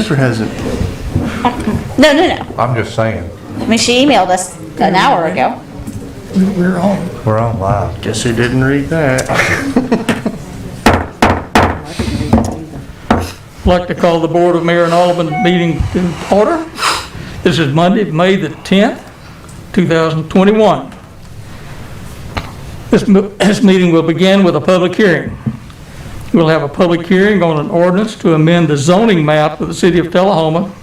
Jennifer hasn't. No. I'm just saying, I mean, she emailed us an hour ago. We're on. we're on live. Guess who didn't read that? I'd like to call the Board of Mayor and Alderman meeting to order. This is Monday, May the 10th, 2021. This meeting will begin with a public hearing. We'll have a public hearing on an ordinance to amend the zoning map of the city of Tullahoma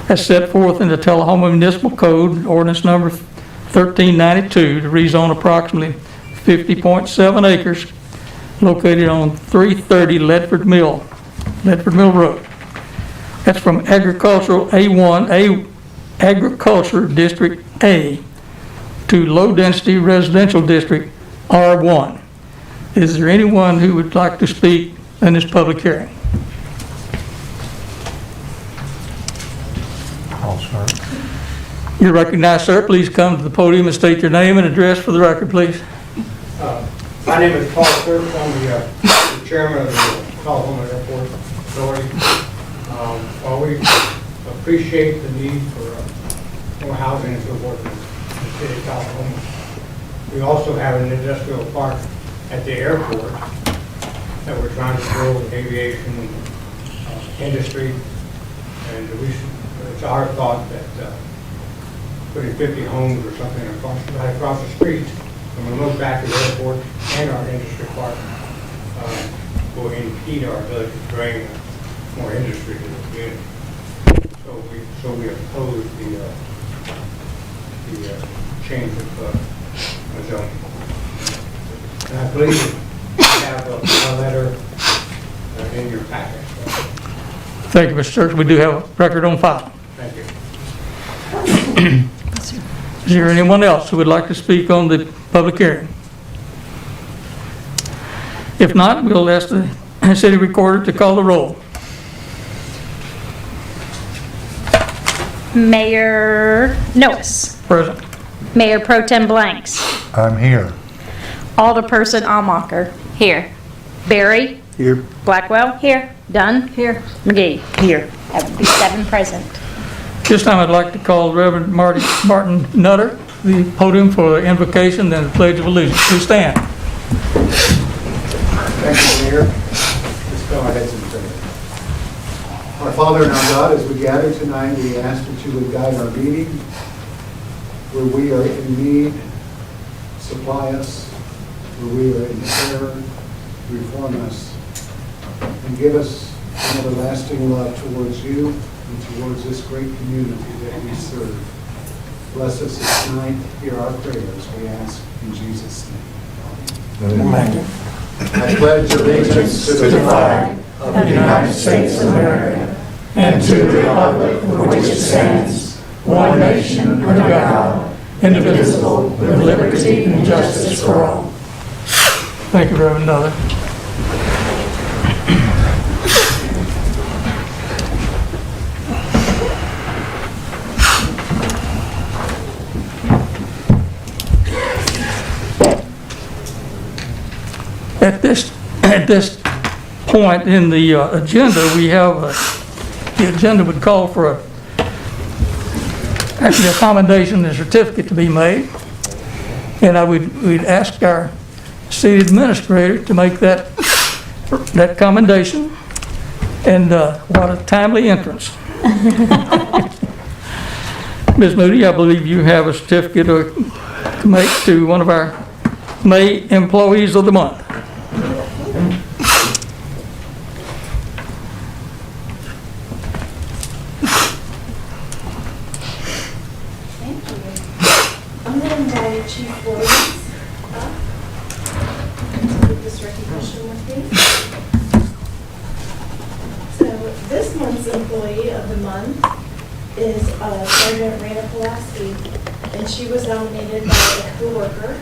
as set forth in the Tullahoma Municipal Code, ordinance number 1392, to rezone approximately 50.7 acres located on 330 Ledford Mill Road. That's from Agricultural A1, Agriculture District A, to Low Density Residential District R1. Is there anyone who would like to speak in this public hearing? I'll start. You're recognized, sir. Please come to the podium and state your name and address for the record, please. My name is Paul Sturp. I'm the chairman of the Tullahoma Airport Authority. While we appreciate the need for more housing and so forth in the city of Tullahoma, we also have an industrial park at the airport that we're trying to grow with aviation industry, and it's our thought that putting 50 homes or something right across the street from a look back at the airport and our industry park will impede our ability to bring more industry to the community. So we oppose the change of zoning. And I believe you have a letter in your packet. Thank you, Mr. Church. We do have a record on file. Thank you. Is there anyone else who would like to speak on the public hearing? If not, we'll ask the city recorder to call the roll. Mayor Noes. Present. Mayor Pro Tem Blanks. I'm here. Alderperson Almacher. Here. Barry. Here. Blackwell. Here. Dunn. Here. McGee. Here. That would be 7 present. This time I'd like to call Reverend Martin Nutter to the podium for the invocation and the Pledge of Allegiance. Please stand. Thank you, Mayor. Let's bow our heads in prayer. Our Father and our God, as we gather tonight, we ask that you would guide our meeting. Where we are in need, supply us. Where we are in error, reform us. And give us an everlasting love towards you and towards this great community that we serve. Bless us this night. Hear our prayers, we ask in Jesus' name. Amen. I pledge allegiance to the flag of the United States of America and to the republic for which it stands, one nation under God, indivisible, with liberty and justice for all. Thank you, Reverend Nutter. At this point in the agenda, we have the agenda would call for actually a commendation and certificate to be made, and we'd ask our city administrator to make that commendation, and what a timely entrance. Ms. Moody, I believe you have a certificate to make to one of our May employees of the month. I'm going to invite Chief Williams up to give this recognition with me. So this month's employee of the month is Sergeant Rana Pulaski, and she was nominated by a co-worker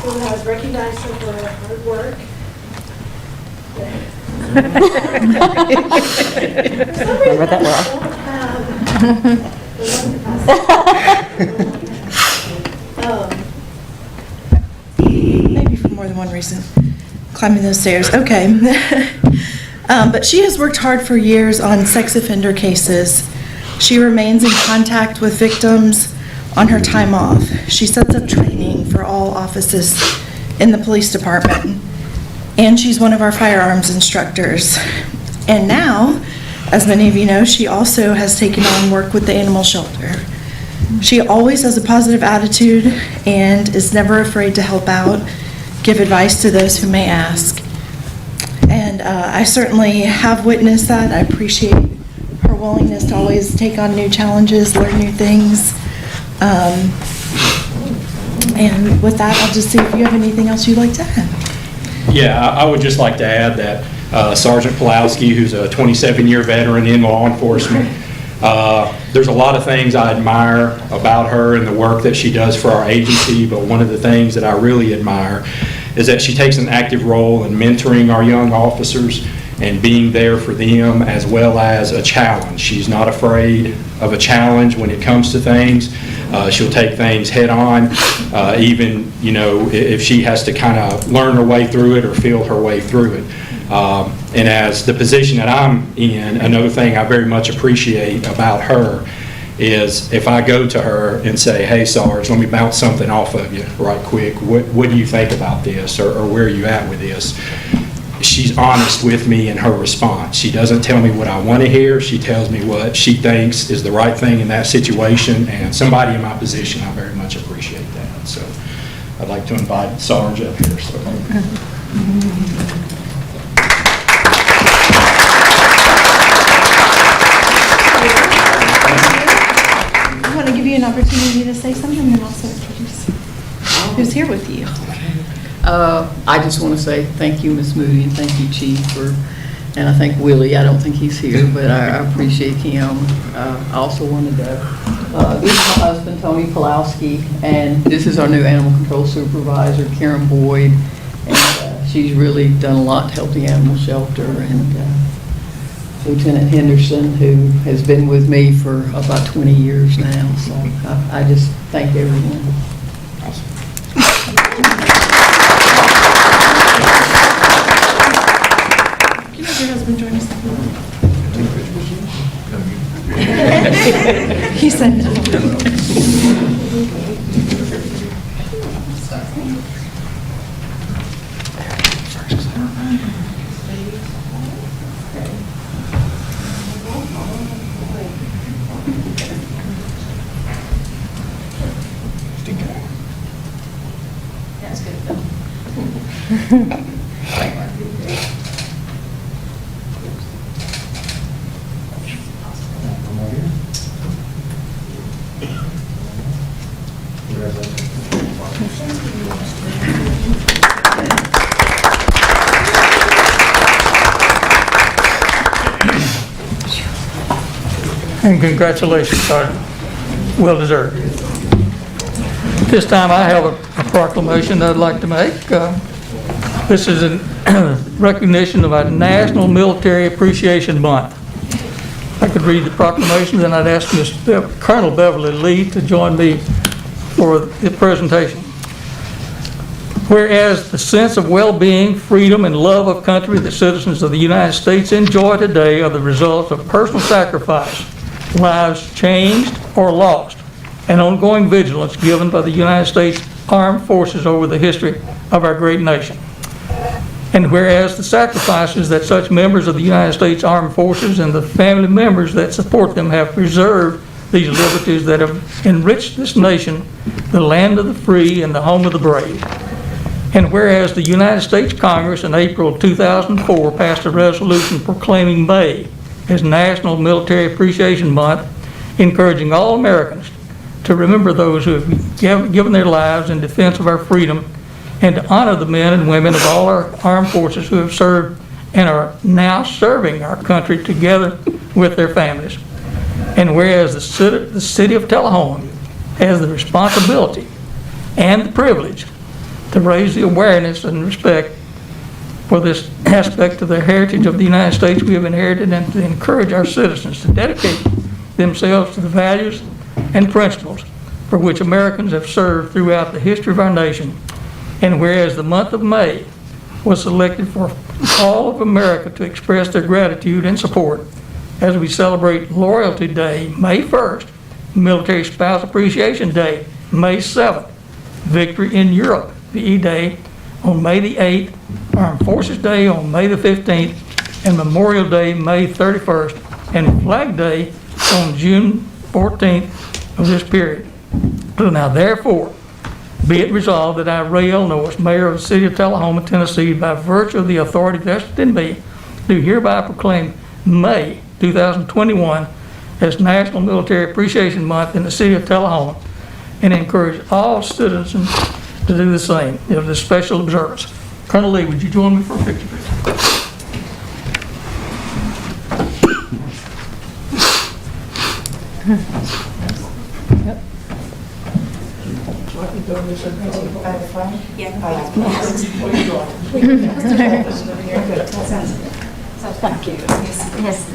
who has recognized her for her hard work. Remember that well. Maybe for more than one reason. Climbing those stairs. Okay. But she has worked hard for years on sex offender cases. She remains in contact with victims on her time off. She sets up training for all offices in the police department. And she's one of our firearms instructors. And now, as many of you know, she also has taken on work with the animal shelter. She always has a positive attitude and is never afraid to help out, give advice to those who may ask. And I certainly have witnessed that. I appreciate her willingness to always take on new challenges, learn new things. And with that, I'll just see if you have anything else you'd like to add. Yeah, I would just like to add that Sergeant Pulowski, who's a 27-year veteran in law enforcement, there's a lot of things I admire about her and the work that she does for our agency, but one of the things that I really admire is that she takes an active role in mentoring our young officers and being there for them, as well as a challenge. She's not afraid of a challenge when it comes to things. She'll take things head on, even, you know, if she has to kind of learn her way through it or feel her way through it. And as the position that I'm in, another thing I very much appreciate about her is if I go to her and say, hey, Sarge, let me bounce something off of you right quick. What do you think about this, or where are you at with this? She's honest with me in her response. She doesn't tell me what I want to hear. She tells me what she thinks is the right thing in that situation, and somebody in my position, I very much appreciate that. So I'd like to invite Sarge up here. So. I want to give you an opportunity to say something and also introduce who's here with you. I just want to say thank you, Ms. Moody, and thank you, Chief, and I think Willie, I don't think he's here, but I appreciate him. I also wanted to, this is my husband, Tony Pulowski, and this is our new animal control supervisor, Karen Boyd, and she's really done a lot to help the animal shelter, and Lieutenant Henderson, who has been with me for about 20 years now, so I just thank everyone. Your husband join us. He said no. That's good. And congratulations, Sergeant. Well deserved. This time I have a proclamation that I'd like to make. This is in recognition of our National Military Appreciation Month. I could read the proclamation, then I'd ask Colonel Beverly Lee to join me for the presentation. Whereas the sense of well-being, freedom, and love of country that citizens of the United States enjoy today are the result of personal sacrifice, lives changed or lost, and ongoing vigilance given by the United States Armed Forces over the history of our great nation. And whereas the sacrifices that such members of the United States Armed Forces and the family members that support them have preserved these liberties that have enriched this nation, the land of the free and the home of the brave. And whereas the United States Congress in April 2004 passed a resolution proclaiming May as National Military Appreciation Month, encouraging all Americans to remember those who have given their lives in defense of our freedom, and to honor the men and women of all our armed forces who have served and are now serving our country together with their families. And whereas the city of Tullahoma has the responsibility and the privilege to raise the awareness and respect for this aspect of the heritage of the United States we have inherited, and to encourage our citizens to dedicate themselves to the values and principles for which Americans have served throughout the history of our nation. And whereas the month of May was selected for all of America to express their gratitude and support as we celebrate Loyalty Day, May 1st, Military Spouse Appreciation Day, May 7th, Victory in Europe, VE Day, on May the 8th, Armed Forces Day on May the 15th, and Memorial Day, May 31st, and Flag Day on June 14th of this period. So now therefore, be it resolved that I, Ray L. Norris, Mayor of the City of Tullahoma, Tennessee, by virtue of the authority vested in me, do hereby proclaim May 2021 as National Military Appreciation Month in the City of Tullahoma, and encourage all citizens to do the same in this special observance. Colonel Lee, would you join me for a picture, please? Thank you. Yes.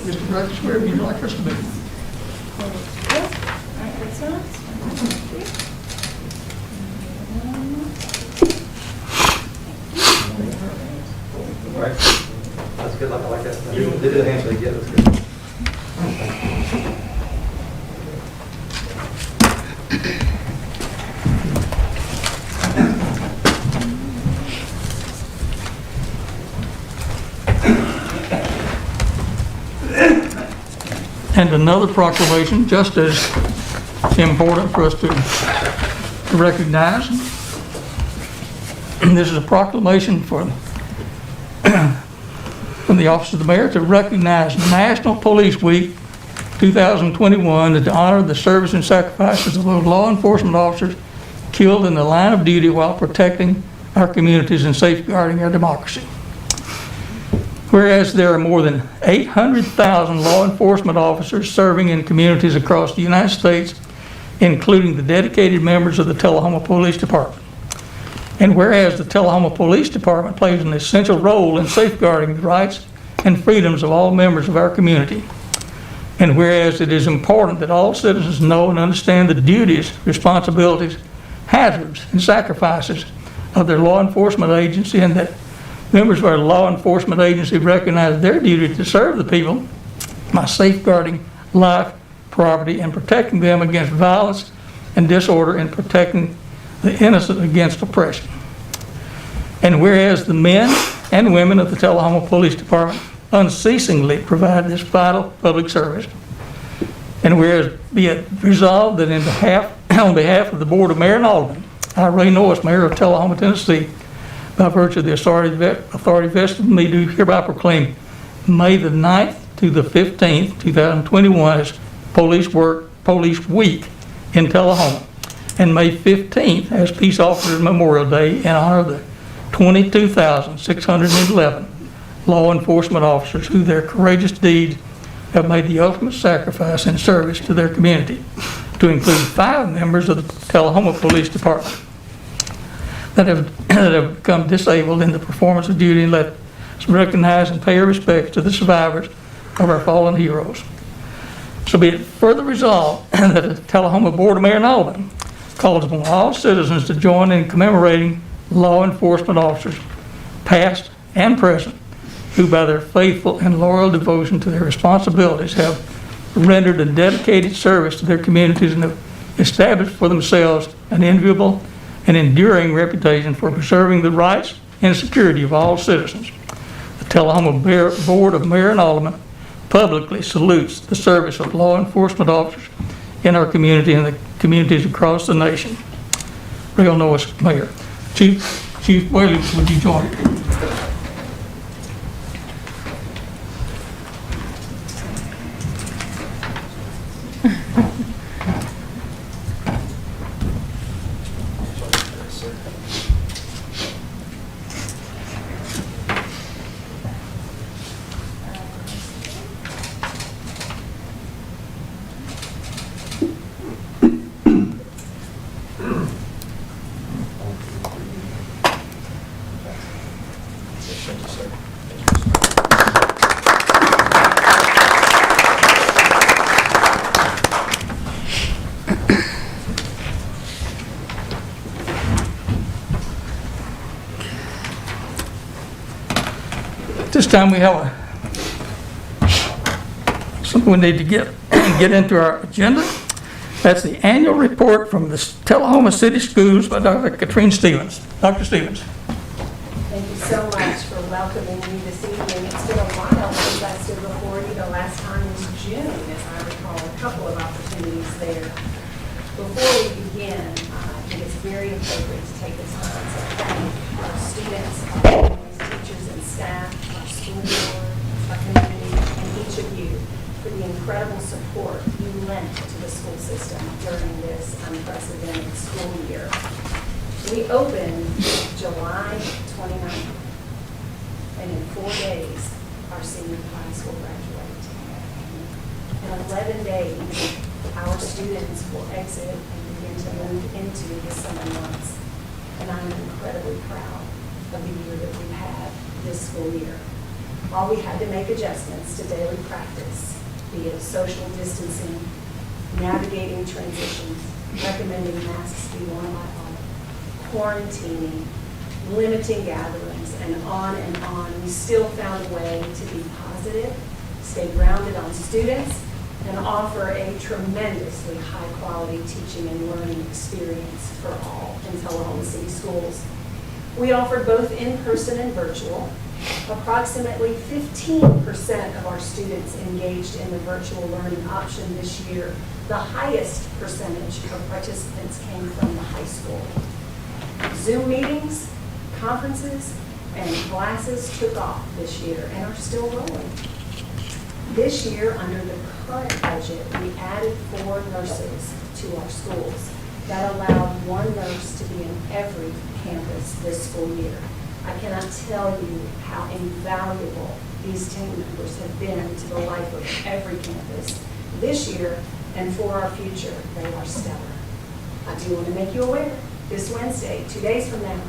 Mr. Burks, where would you like us to be? Right. That's good. I like that. They do the handshake. Yeah, that's good. And another proclamation, just as important for us to recognize. And this is a proclamation from the Office of the Mayor to recognize National Police Week 2021 to honor the service and sacrifices of those law enforcement officers killed in the line of duty while protecting our communities and safeguarding our democracy. Whereas there are more than 800,000 law enforcement officers serving in communities across the United States, including the dedicated members of the Tullahoma Police Department. And whereas the Tullahoma Police Department plays an essential role in safeguarding the rights and freedoms of all members of our community. And whereas it is important that all citizens know and understand the duties, responsibilities, hazards, and sacrifices of their law enforcement agency, and that members of our law enforcement agency recognize their duty to serve the people by safeguarding life, property, and protecting them against violence and disorder, and protecting the innocent against oppression. And whereas the men and women of the Tullahoma Police Department unceasingly provide this vital public service, and whereas be it resolved that on behalf of the Board of Mayor and Aldermen, I, Ray Norris, Mayor of Tullahoma, Tennessee, by virtue of the authority vested in me, do hereby proclaim May the 9th to the 15th, 2021 as Police Week in Tullahoma, and May 15th as Peace Officers Memorial Day in honor of the 22,611 law enforcement officers who their courageous deeds have made the ultimate sacrifice in service to their community, to include 5 members of the Tullahoma Police Department that have become disabled in the performance of duty, and let us recognize and pay our respects to the survivors of our fallen heroes. So be it further resolved that the Tullahoma Board of Mayor and Aldermen calls upon all citizens to join in commemorating law enforcement officers, past and present, who by their faithful and loyal devotion to their responsibilities have rendered a dedicated service to their communities and have established for themselves an enviable and enduring reputation for preserving the rights and security of all citizens. The Tullahoma Board of Mayor and Aldermen publicly salutes the service of law enforcement officers in our community and the communities across the nation. Ray L. Norris, Mayor. Chief Whaley, would you join me? time we have something we need to get into our agenda. That's the annual report from the Tullahoma City Schools by Dr. Katrine Stevens. Dr. Stevens. Thank you so much for welcoming me this evening. It's been a while since I stood before you. The last time was June, as I recall, a couple of opportunities there. Before we begin, I think it's very appropriate to take the time to thank our students, our families, teachers and staff, our school board, our community, and each of you for the incredible support you lent to the school system during this unprecedented school year. We opened July 29th, and in 4 days, our senior class will graduate. In 11 days, our students will exit and begin to move into the summer months. And I'm incredibly proud of the year that we've had this school year. While we had to make adjustments to daily practice, be it social distancing, navigating transitions, recommending masks be worn by all, quarantining, limiting gatherings, and on, we still found a way to be positive, stay grounded on students, and offer a tremendously high-quality teaching and learning experience for all in Tullahoma City Schools. We offered both in-person and virtual. Approximately 15% of our students engaged in the virtual learning option this year. The highest percentage of participants came from the high school. Zoom meetings, conferences, and classes took off this year and are still rolling. This year, under the current budget, we added 4 nurses to our schools. That allowed 1 nurse to be in every campus this school year. I cannot tell you how invaluable these team members have been to the life of every campus this year, and for our future, they are stellar. I do want to make you aware, this Wednesday, 2 days from now,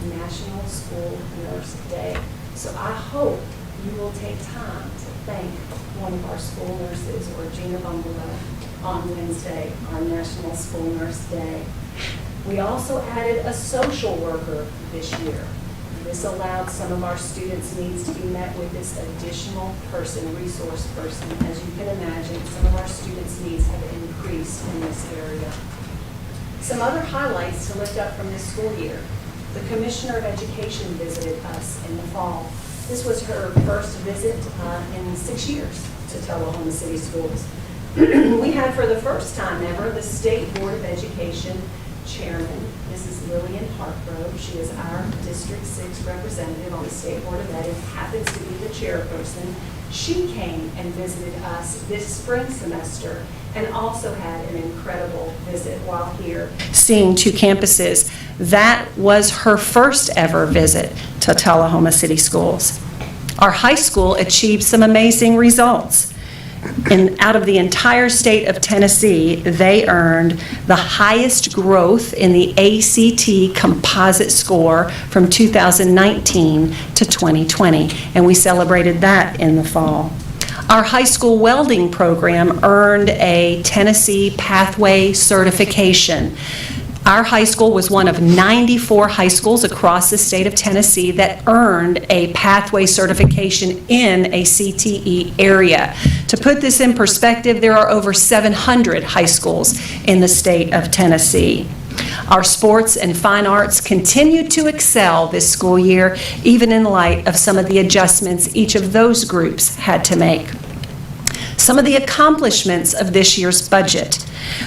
National School Nurse Day. So I hope you will take time to thank one of our school nurses, or Gina Bungalow, on Wednesday, our National School Nurse Day. We also added a social worker this year. This allowed some of our students' needs to be met with this additional person, resource person. As you can imagine, some of our students' needs have increased in this area. Some other highlights to lift up from this school year. The Commissioner of Education visited us in the fall. This was her first visit in 6 years to Tullahoma City Schools. We had, for the first time ever, the State Board of Education Chairman, Mrs. Lillian Hartgrove. She is our District 6 representative on the State Board of Ed and happens to be the chairperson. She came and visited us this spring semester and also had an incredible visit while here, seeing 2 campuses. That was her first ever visit to Tullahoma City Schools. Our high school achieved some amazing results. And out of the entire state of Tennessee, they earned the highest growth in the ACT composite score from 2019 to 2020, and we celebrated that in the fall. Our high school welding program earned a Tennessee Pathway certification. Our high school was one of 94 high schools across the state of Tennessee that earned a pathway certification in a CTE area. To put this in perspective, there are over 700 high schools in the state of Tennessee. Our sports and fine arts continued to excel this school year, even in light of some of the adjustments each of those groups had to make. Some of the accomplishments of this year's budget.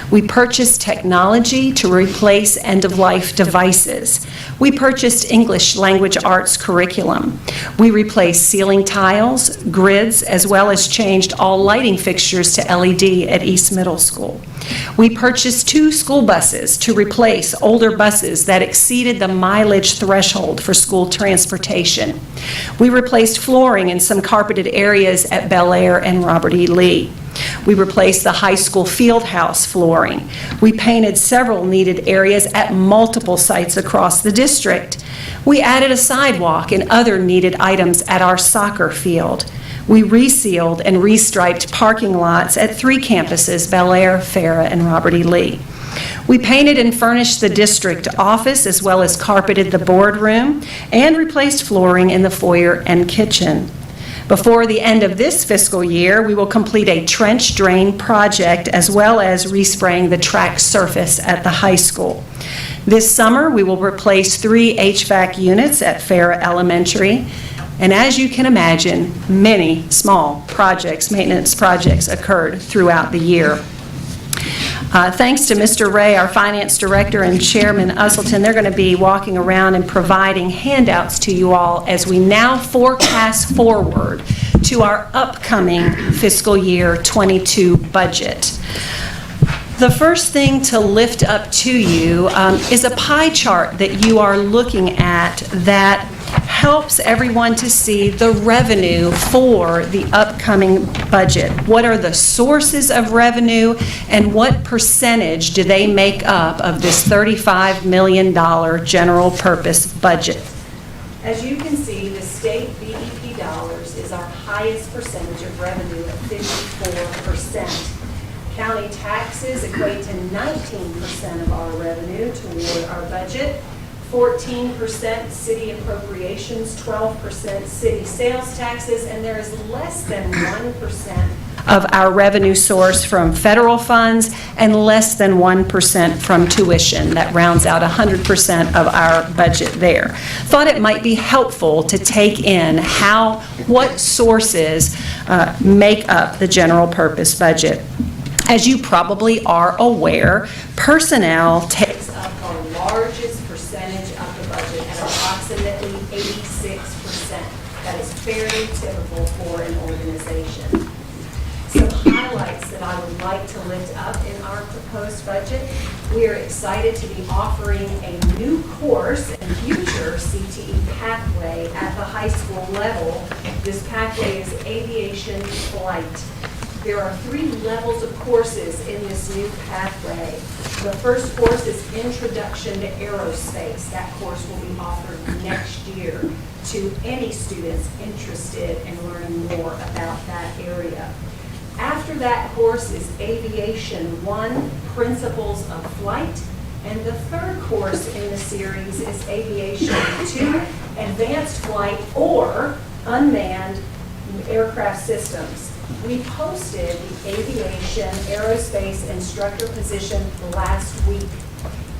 We purchased technology to replace end-of-life devices. We purchased English language arts curriculum. We replaced ceiling tiles, grids, as well as changed all lighting fixtures to LED at East Middle School. We purchased 2 school buses to replace older buses that exceeded the mileage threshold for school transportation. We replaced flooring in some carpeted areas at Bel Air and Robert E. Lee. We replaced the high school field house flooring. We painted several needed areas at multiple sites across the district. We added a sidewalk and other needed items at our soccer field. We resealed and restriped parking lots at 3 campuses, Bel Air, Farrah, and Robert E. Lee. We painted and furnished the district office as well as carpeted the boardroom and replaced flooring in the foyer and kitchen. Before the end of this fiscal year, we will complete a trench drain project as well as respraying the track surface at the high school. This summer, we will replace 3 HVAC units at Farah Elementary. And as you can imagine, many small projects, maintenance projects occurred throughout the year. Thanks to Mr. Ray, our finance director, and Chairman Usselton, they're going to be walking around and providing handouts to you all as we now forecast forward to our upcoming fiscal year 22 budget. The first thing to lift up to you is a pie chart that you are looking at that helps everyone to see the revenue for the upcoming budget. What are the sources of revenue and what percentage do they make up of this $35 million general purpose budget? As you can see, the state BEP dollars is our highest percentage of revenue at 54%. County taxes equate to 19% of our revenue toward our budget, 14% city appropriations, 12% city sales taxes, and there is less than 1% of our revenue source from federal funds and less than 1% from tuition. That rounds out 100% of our budget there. Thought it might be helpful to take in what sources make up the general purpose budget. As you probably are aware, personnel takes up our largest percentage of the budget at approximately 86%. That is fairly typical for an organization. Some highlights that I would like to lift up in our proposed budget: we are excited to be offering a new course and future CTE pathway at the high school level. This pathway is aviation flight. There are 3 levels of courses in this new pathway. The first course is Introduction to Aerospace. That course will be offered next year to any students interested in learning more about that area. After that course is Aviation 1, Principles of Flight. And the third course in the series is Aviation 2, Advanced Flight or Unmanned Aircraft Systems. We posted the aviation aerospace instructor position last week.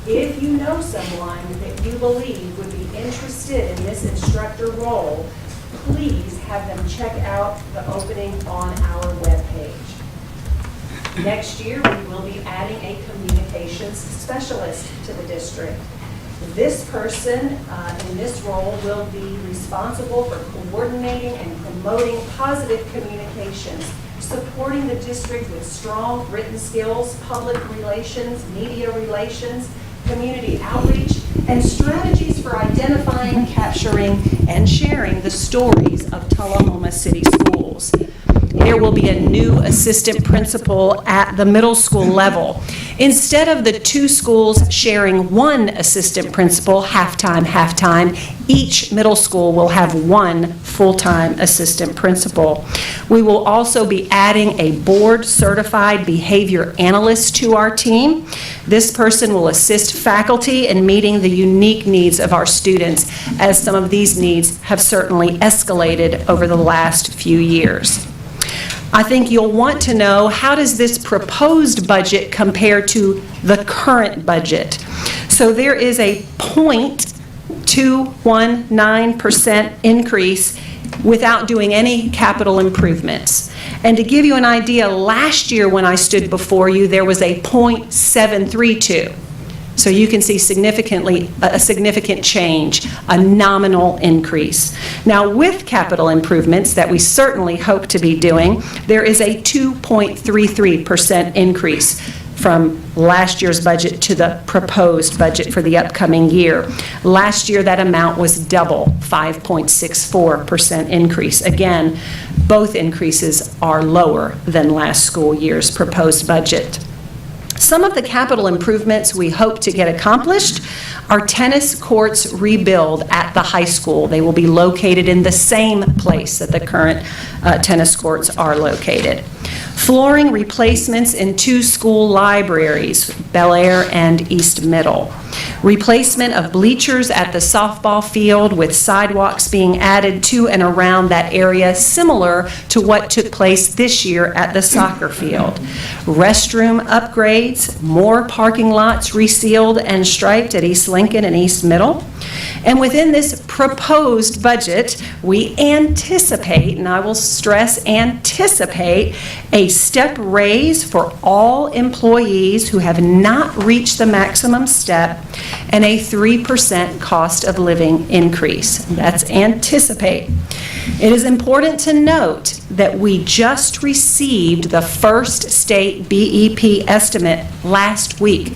If you know someone that you believe would be interested in this instructor role, please have them check out the opening on our webpage. Next year, we will be adding a communications specialist to the district. This person in this role will be responsible for coordinating and promoting positive communications, supporting the district with strong written skills, public relations, media relations, community outreach, and strategies for identifying, capturing, and sharing the stories of Tullahoma City Schools. There will be a new assistant principal at the middle school level. Instead of the 2 schools sharing 1 assistant principal, half-time, each middle school will have 1 full-time assistant principal. We will also be adding a board-certified behavior analyst to our team. This person will assist faculty in meeting the unique needs of our students, as some of these needs have certainly escalated over the last few years. I think you'll want to know, how does this proposed budget compare to the current budget? So there is a 0.219% increase without doing any capital improvements. And to give you an idea, last year when I stood before you, there was a 0.732. So you can see a significant change, a nominal increase. Now, with capital improvements that we certainly hope to be doing, there is a 2.33% increase from last year's budget to the proposed budget for the upcoming year. Last year, that amount was double, 5.64% increase. Again, both increases are lower than last school year's proposed budget. Some of the capital improvements we hope to get accomplished are tennis courts rebuild at the high school. They will be located in the same place that the current tennis courts are located. Flooring replacements in 2 school libraries, Bel Air and East Middle. Replacement of bleachers at the softball field with sidewalks being added to and around that area, similar to what took place this year at the soccer field. Restroom upgrades, more parking lots resealed and striped at East Lincoln and East Middle. And within this proposed budget, we anticipate, and I will stress anticipate, a step raise for all employees who have not reached the maximum step and a 3% cost of living increase. That's anticipate. It is important to note that we just received the first state BEP estimate last week.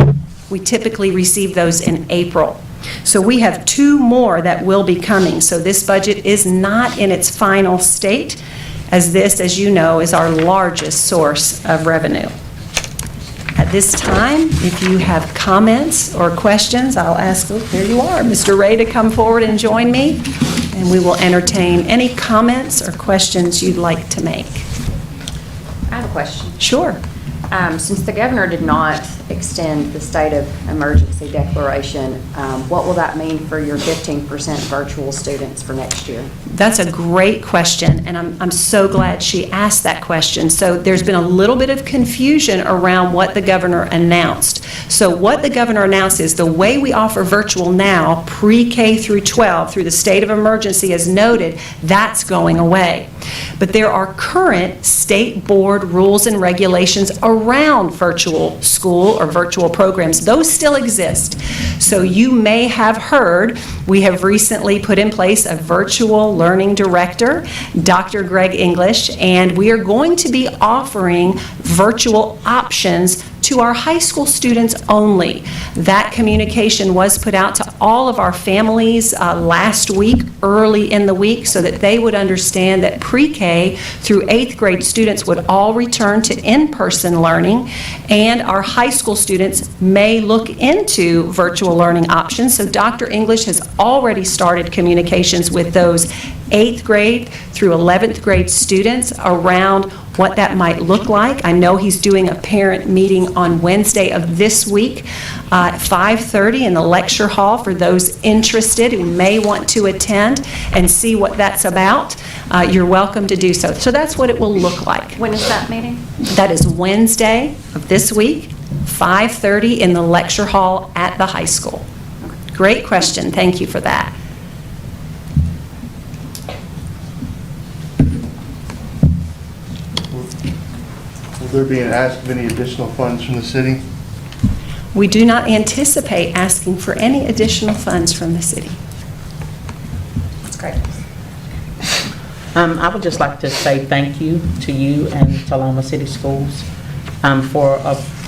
We typically receive those in April. So we have 2 more that will be coming. So this budget is not in its final state, as this, as you know, is our largest source of revenue. At this time, if you have comments or questions, I'll ask, oh, there you are, Mr. Ray, to come forward and join me, and we will entertain any comments or questions you'd like to make. I have a question. Sure. Since the governor did not extend the state of emergency declaration, what will that mean for your 15% virtual students for next year? That's a great question, and I'm so glad she asked that question. So there's been a little bit of confusion around what the governor announced. So what the governor announced is the way we offer virtual now, pre-K through 12, through the state of emergency, as noted, that's going away. But there are current state board rules and regulations around virtual school or virtual programs. Those still exist. So you may have heard we have recently put in place a virtual learning director, Dr. Greg English, and we are going to be offering virtual options to our high school students only. That communication was put out to all of our families last week, early in the week, so that they would understand that pre-K through 8th grade students would all return to in-person learning, and our high school students may look into virtual learning options. So Dr. English has already started communications with those 8th grade through 11th grade students around what that might look like. I know he's doing a parent meeting on Wednesday of this week at 5:30 in the lecture hall for those interested who may want to attend and see what that's about. You're welcome to do so. So that's what it will look like. When is that meeting? That is Wednesday of this week, 5:30 in the lecture hall at the high school. Great question. Thank you for that. Will there be an ask of any additional funds from the city? We do not anticipate asking for any additional funds from the city. That's great. I would just like to say thank you to you and Tullahoma City Schools for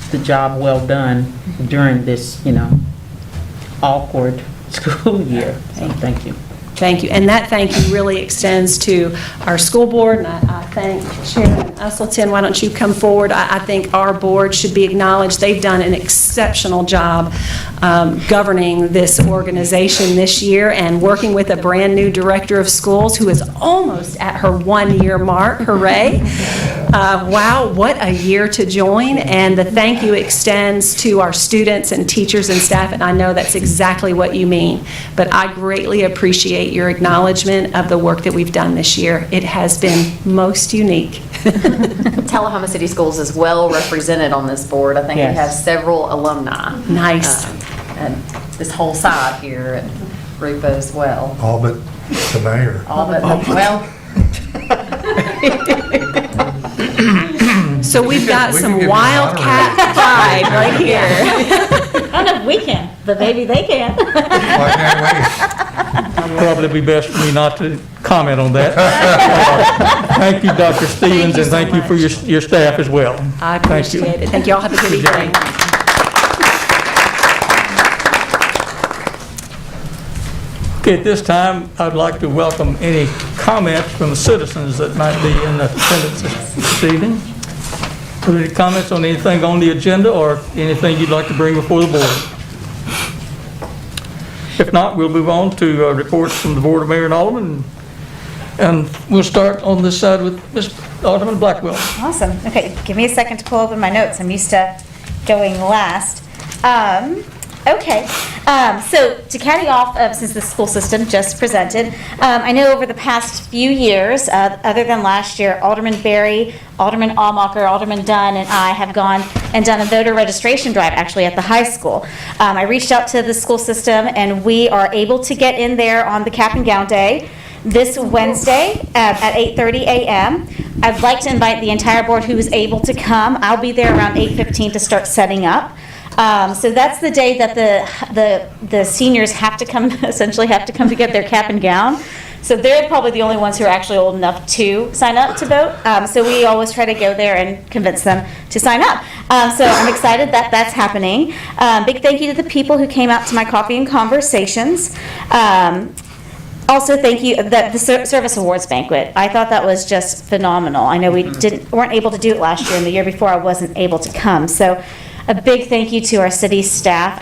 the job well done during this, awkward school year. So thank you. Thank you. And that thank you really extends to our school board, and I thank Chairman Usselton. Why don't you come forward? I think our board should be acknowledged. They've done an exceptional job governing this organization this year and working with a brand new director of schools who is almost at her 1-year mark. Hooray. Wow, what a year to join. And the thank you extends to our students and teachers and staff, and I know that's exactly what you mean. But I greatly appreciate your acknowledgement of the work that we've done this year. It has been most unique. Tullahoma City Schools is well represented on this board. I think we have several alumni. Nice. And this whole side here, and Rupa as well. All but the mayor. All but, well. So we've got some wildcat pride right here. I don't know if we can, but maybe they can. Why can't we? Probably be best for me not to comment on that. Thank you, Dr. Stevens, and thank you for your staff as well. I appreciate it. Thank you all. Have a good evening. Okay, at this time, I'd like to welcome any comments from the citizens that might be in attendance this evening. Are there any comments on anything on the agenda or anything you'd like to bring before the board? If not, we'll move on to reports from the Board of Mayor and Aldermen. And we'll start on this side with Ms. Alderman Blackwell. Awesome. Okay, give me a second to pull open my notes. I'm used to going last. Okay, so to caddy off, since the school system just presented, I know over the past few years, other than last year, Alderman Berry, Alderman Almacher, Alderman Dunn, and I have gone and done a voter registration drive actually at the high school. I reached out to the school system, and we are able to get in there on the cap and gown day this Wednesday at 8:30 a.m. I'd like to invite the entire board who is able to come. I'll be there around 8:15 to start setting up. So that's the day that the seniors have to come, essentially have to come to get their cap and gown. So they're probably the only ones who are actually old enough to sign up to vote. So we always try to go there and convince them to sign up. So I'm excited that that's happening. Big thank you to the people who came out to my coffee and conversations. Also, thank you, the service awards banquet. I thought that was just phenomenal. I know we weren't able to do it last year, and the year before I wasn't able to come. So a big thank you to our city staff.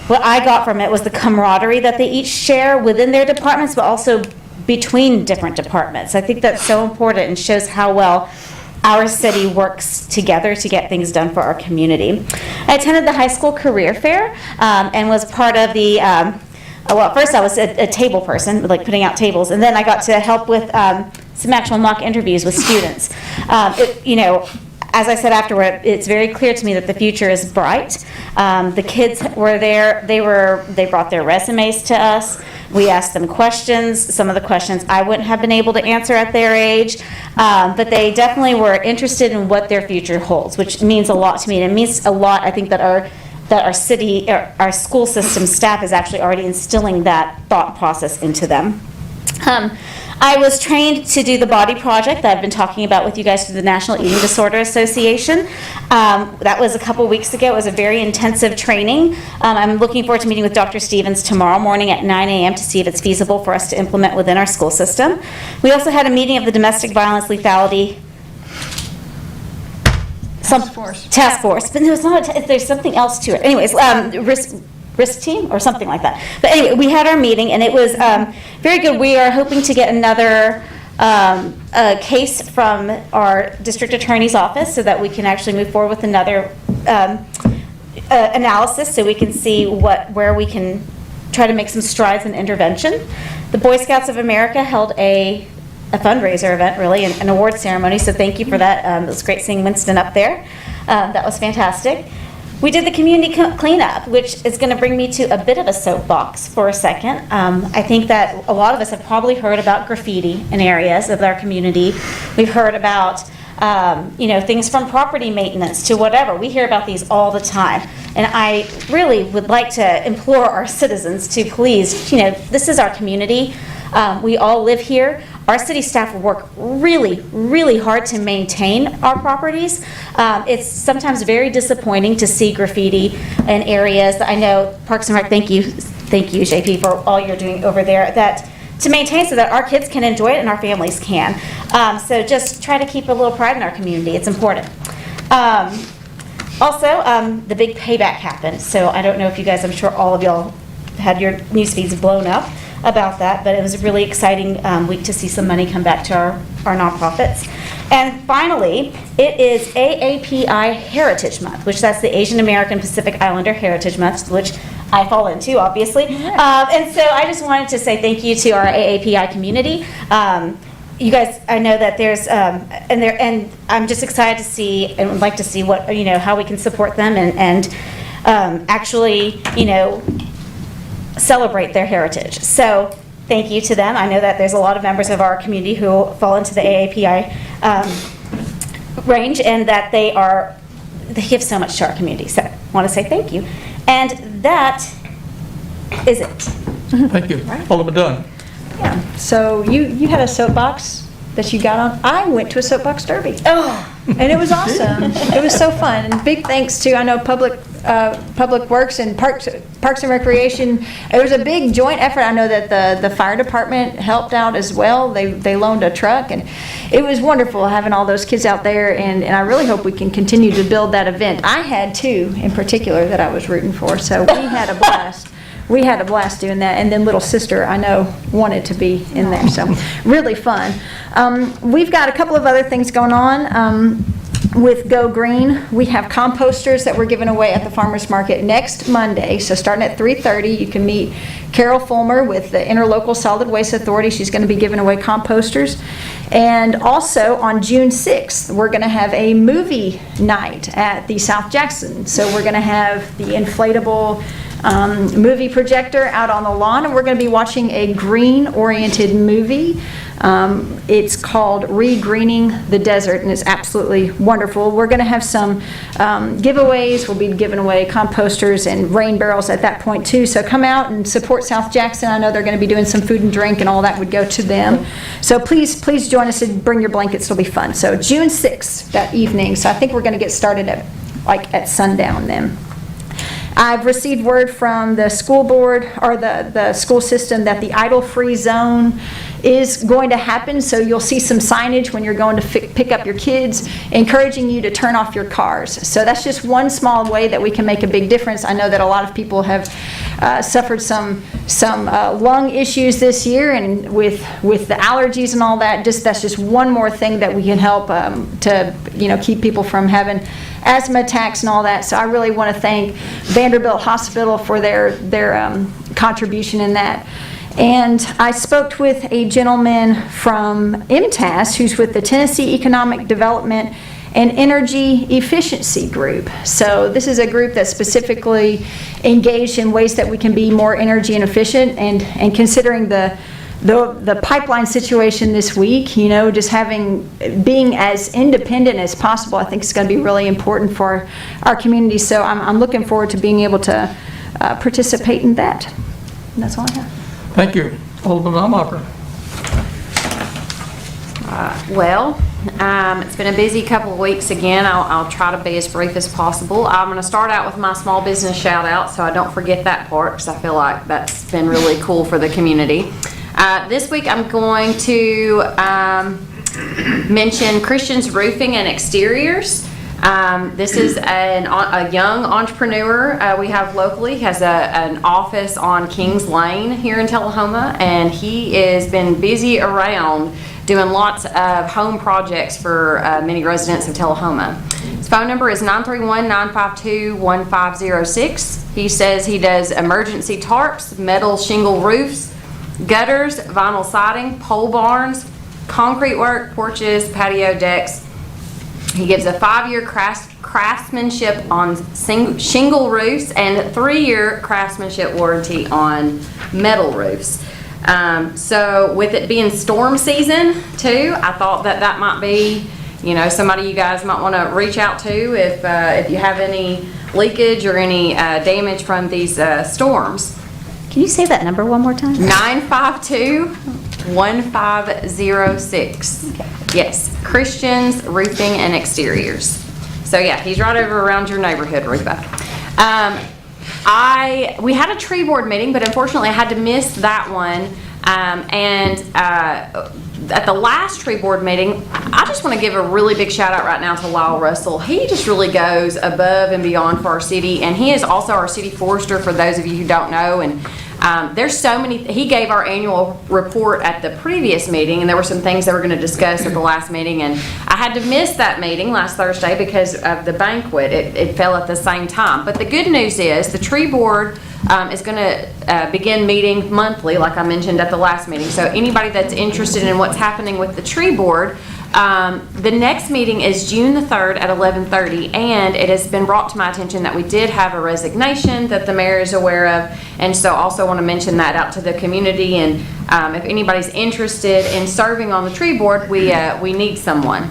What I got from it was the camaraderie that they each share within their departments, but also between different departments. I think that's so important and shows how well our city works together to get things done for our community. I attended the high school career fair and was part of the well, first I was a table person, like putting out tables, and then I got to help with some actual mock interviews with students. As I said afterward, it's very clear to me that the future is bright. The kids were there. They brought their resumes to us. We asked them questions. Some of the questions I wouldn't have been able to answer at their age, but they definitely were interested in what their future holds, which means a lot to me. And it means a lot, I think, that our city, our school system staff is actually already instilling that thought process into them. I was trained to do the body project that I've been talking about with you guys through the National Eating Disorder Association. That was a couple weeks ago. It was a very intensive training. I'm looking forward to meeting with Dr. Stevens tomorrow morning at 9 a.m. to see if it's feasible for us to implement within our school system. We also had a meeting of the Domestic Violence Lethality Task Force. But there's something else to it. Anyways, risk team or something like that. But anyway, we had our meeting and it was very good. We are hoping to get another case from our district attorney's office so that we can actually move forward with another analysis so we can see where we can try to make some strides in intervention. The Boy Scouts of America held a fundraiser event, really, an award ceremony, so thank you for that. It was great seeing Winston up there. That was fantastic. We did the community cleanup, which is going to bring me to a bit of a soapbox for a second. I think that a lot of us have probably heard about graffiti in areas of our community. We've heard about things from property maintenance to whatever. We hear about these all the time. And I really would like to implore our citizens to please, this is our community. We all live here. Our city staff work really, really hard to maintain our properties. It's sometimes very disappointing to see graffiti in areas that I know Parks and Rec, thank you, JP, for all you're doing over there, that to maintain so that our kids can enjoy it and our families can. So just try to keep a little pride in our community. It's important. Also, the big payback happened. So I don't know if you guys, I'm sure all of y'all had your news feeds blown up about that, but it was a really exciting week to see some money come back to our nonprofits. And finally, it is AAPI Heritage Month, which that's the Asian American Pacific Islander Heritage Month, which I fall into, obviously. And so I just wanted to say thank you to our AAPI community. You guys, I know that there's, and I'm just excited to see and would like to see what, how we can support them and actually, celebrate their heritage. So thank you to them. I know that there's a lot of members of our community who fall into the AAPI range and that they give so much to our community. So I want to say thank you. And that is it. Thank you. Alderman Dunn. Yeah. So you had a soapbox that you got on. I went to a soapbox derby. Oh. And it was awesome. It was so fun. And big thanks to, I know, Public Works and Parks and Recreation. It was a big joint effort. I know that the fire department helped out as well. They loaned a truck, and it was wonderful having all those kids out there, and I really hope we can continue to build that event. I had two in particular that I was rooting for, so we had a blast. We had a blast doing that, and then little sister, I know, wanted to be in there, so really fun. We've got a couple of other things going on. with Go Green, we have composters that we're giving away at the farmer's market next Monday. So starting at 3:30, you can meet Carol Fulmer with the Interlocal Solid Waste Authority. She's going to be giving away composters. And also on June 6th, we're going to have a movie night at the South Jackson. So we're going to have the inflatable movie projector out on the lawn, and we're going to be watching a green-oriented movie. It's called Re-Greening the Desert, and it's absolutely wonderful. We're going to have some giveaways. We'll be giving away composters and rain barrels at that point too. So come out and support South Jackson. I know they're going to be doing some food and drink, and all that would go to them. So please join us and bring your blankets. It'll be fun. So June 6th, that evening. So I think we're going to get started at sundown then. I've received word from the school board or the school system that the idle-free zone is going to happen, so you'll see some signage when you're going to pick up your kids, encouraging you to turn off your cars. So that's just one small way that we can make a big difference. I know that a lot of people have suffered some lung issues this year, and with the allergies and all that, that's just one more thing that we can help to keep people from having asthma attacks and all that. So I really want to thank Vanderbilt Hospital for their contribution in that. And I spoke with a gentleman from MTAS who's with the Tennessee Economic Development and Energy Efficiency Group. So this is a group that's specifically engaged in ways that we can be more energy and efficient, and considering the pipeline situation this week, just being as independent as possible, I think is going to be really important for our community. So I'm looking forward to being able to participate in that. And that's all I have. Thank you. Alderman Amacher. It's been a busy couple of weeks again. I'll try to be as brief as possible. I'm going to start out with my small business shout out, so I don't forget that part, because I feel like that's been really cool for the community. This week I'm going to mention Christian's Roofing and Exteriors. This is a young entrepreneur we have locally. He has an office on Kings Lane here in Tullahoma, and he has been busy around doing lots of home projects for many residents of Tullahoma. His phone number is 931-952-1506. He says he does emergency tarps, metal shingle roofs, gutters, vinyl siding, pole barns, concrete work, porches, patio decks. He gives a 5-year craftsmanship on shingle roofs and a 3-year craftsmanship warranty on metal roofs. So with it being storm season too, I thought that might be, somebody you guys might want to reach out to if you have any leakage or any damage from these storms. Can you say that number one more time? 952-1506. Okay. Yes, Christian's Roofing and Exteriors. So yeah, he's right over around your neighborhood, Rupa. We had a tree board meeting, but unfortunately I had to miss that one. At the last tree board meeting, I just want to give a really big shout out right now to Lyle Russell. He just really goes above and beyond for our city, and he is also our city forester, for those of you who don't know. And there's so many. He gave our annual report at the previous meeting, and there were some things that we're going to discuss at the last meeting, and I had to miss that meeting last Thursday because of the banquet. It fell at the same time. But the good news is the tree board is going to begin meeting monthly, like I mentioned at the last meeting. So anybody that's interested in what's happening with the tree board, the next meeting is June the 3rd at 11:30, and it has been brought to my attention that we did have a resignation that the mayor is aware of, and so also want to mention that out to the community. And if anybody's interested in serving on the tree board, we need someone.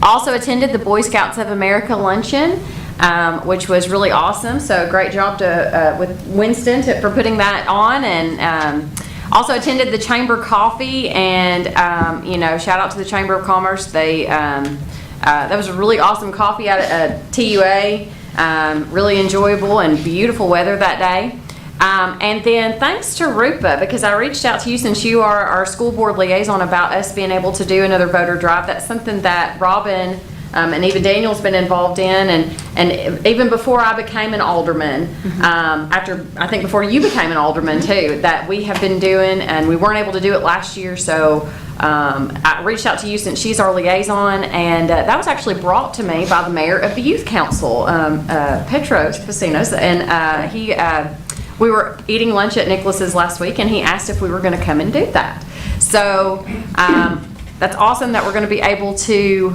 Also attended the Boy Scouts of America luncheon, which was really awesome. So great job with Winston for putting that on, and also attended the Chamber Coffee, and shout out to the Chamber of Commerce. That was a really awesome coffee out at TUA. Really enjoyable and beautiful weather that day. And then thanks to Rupa, because I reached out to you since you are our school board liaison about us being able to do another voter drive. That's something that Robin and even Daniel's been involved in, and even before I became an alderman, I think before you became an alderman too, that we have been doing, and we weren't able to do it last year, so I reached out to you since she's our liaison, and that was actually brought to me by the mayor of the youth council, Petros Vecinos, and we were eating lunch at Nicholas's last week, and he asked if we were going to come and do that. So that's awesome that we're going to be able to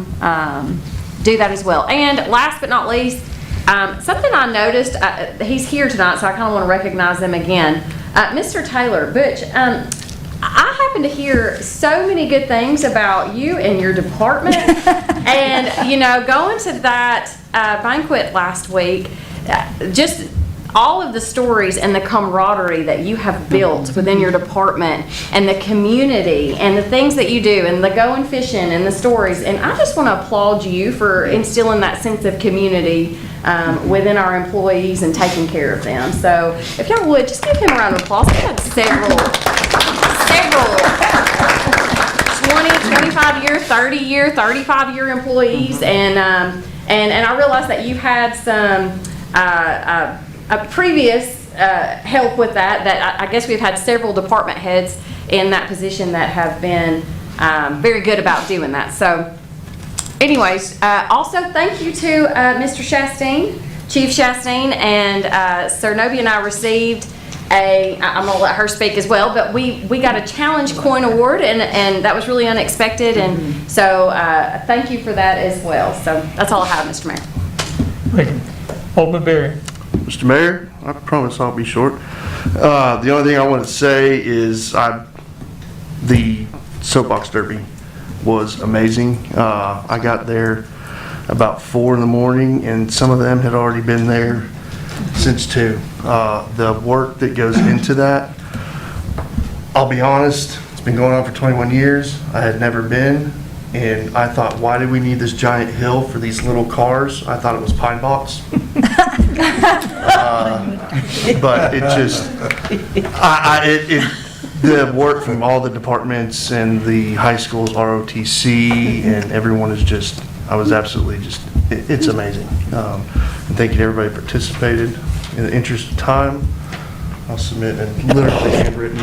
do that as well. And last but not least, something I noticed, he's here tonight, so I kind of want to recognize him again. Mr. Taylor, Butch, I happen to hear so many good things about you and your department. And, you know, going to that banquet last week, just all of the stories and the camaraderie that you have built within your department and the community and the things that you do and the going fishing and the stories. And I just want to applaud you for instilling that sense of community within our employees and taking care of them. So if y'all would, just give him a round of applause. We've had several 20, 25 year, 30 year, 35 year employees. And I realize that you've had some a previous help with that I guess we've had several department heads in that position that have been very good about doing that. So anyways, also thank you to Mr. Chastain, Chief Chastain, and Sir Nobi and I received I'm going to let her speak as well, but we got a Challenge Coin Award, and that was really unexpected, and so thank you for that as well. So that's all I have, Mr. Mayor. Thank you. Alderman Berry. Mr. Mayor, I promise I'll be short. The only thing I want to say is the soapbox derby was amazing. I got there about 4 in the morning, and some of them had already been there since 2. The work that goes into that, I'll be honest, it's been going on for 21 years. I had never been, and I thought, why do we need this giant hill for these little cars? I thought it was pine box. But it just, the work from all the departments and the high schools, ROTC, and everyone is just, I was absolutely just, it's amazing. And thank you to everybody who participated. In the interest of time, I'll submit a literally handwritten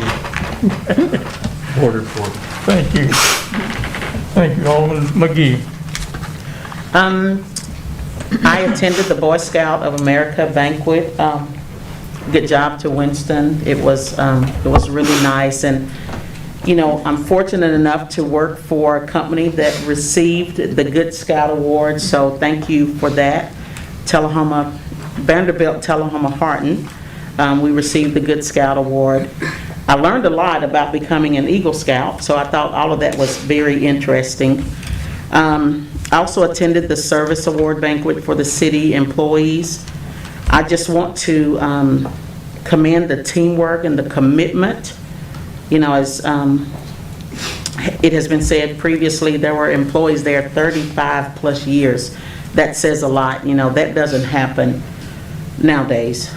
board report. Thank you. Thank you, Alderman McGee. I attended the Boy Scout of America banquet. Good job to Winston. It was really nice, and you know, I'm fortunate enough to work for a company that received the Good Scout Award, so thank you for that. Vanderbilt Tullahoma Harton, we received the Good Scout Award. I learned a lot about becoming an Eagle Scout, so I thought all of that was very interesting. I also attended the Service Award banquet for the city employees. I just want to commend the teamwork and the commitment. You know, as it has been said previously, there were employees there 35 plus years. That says a lot. You know, that doesn't happen nowadays.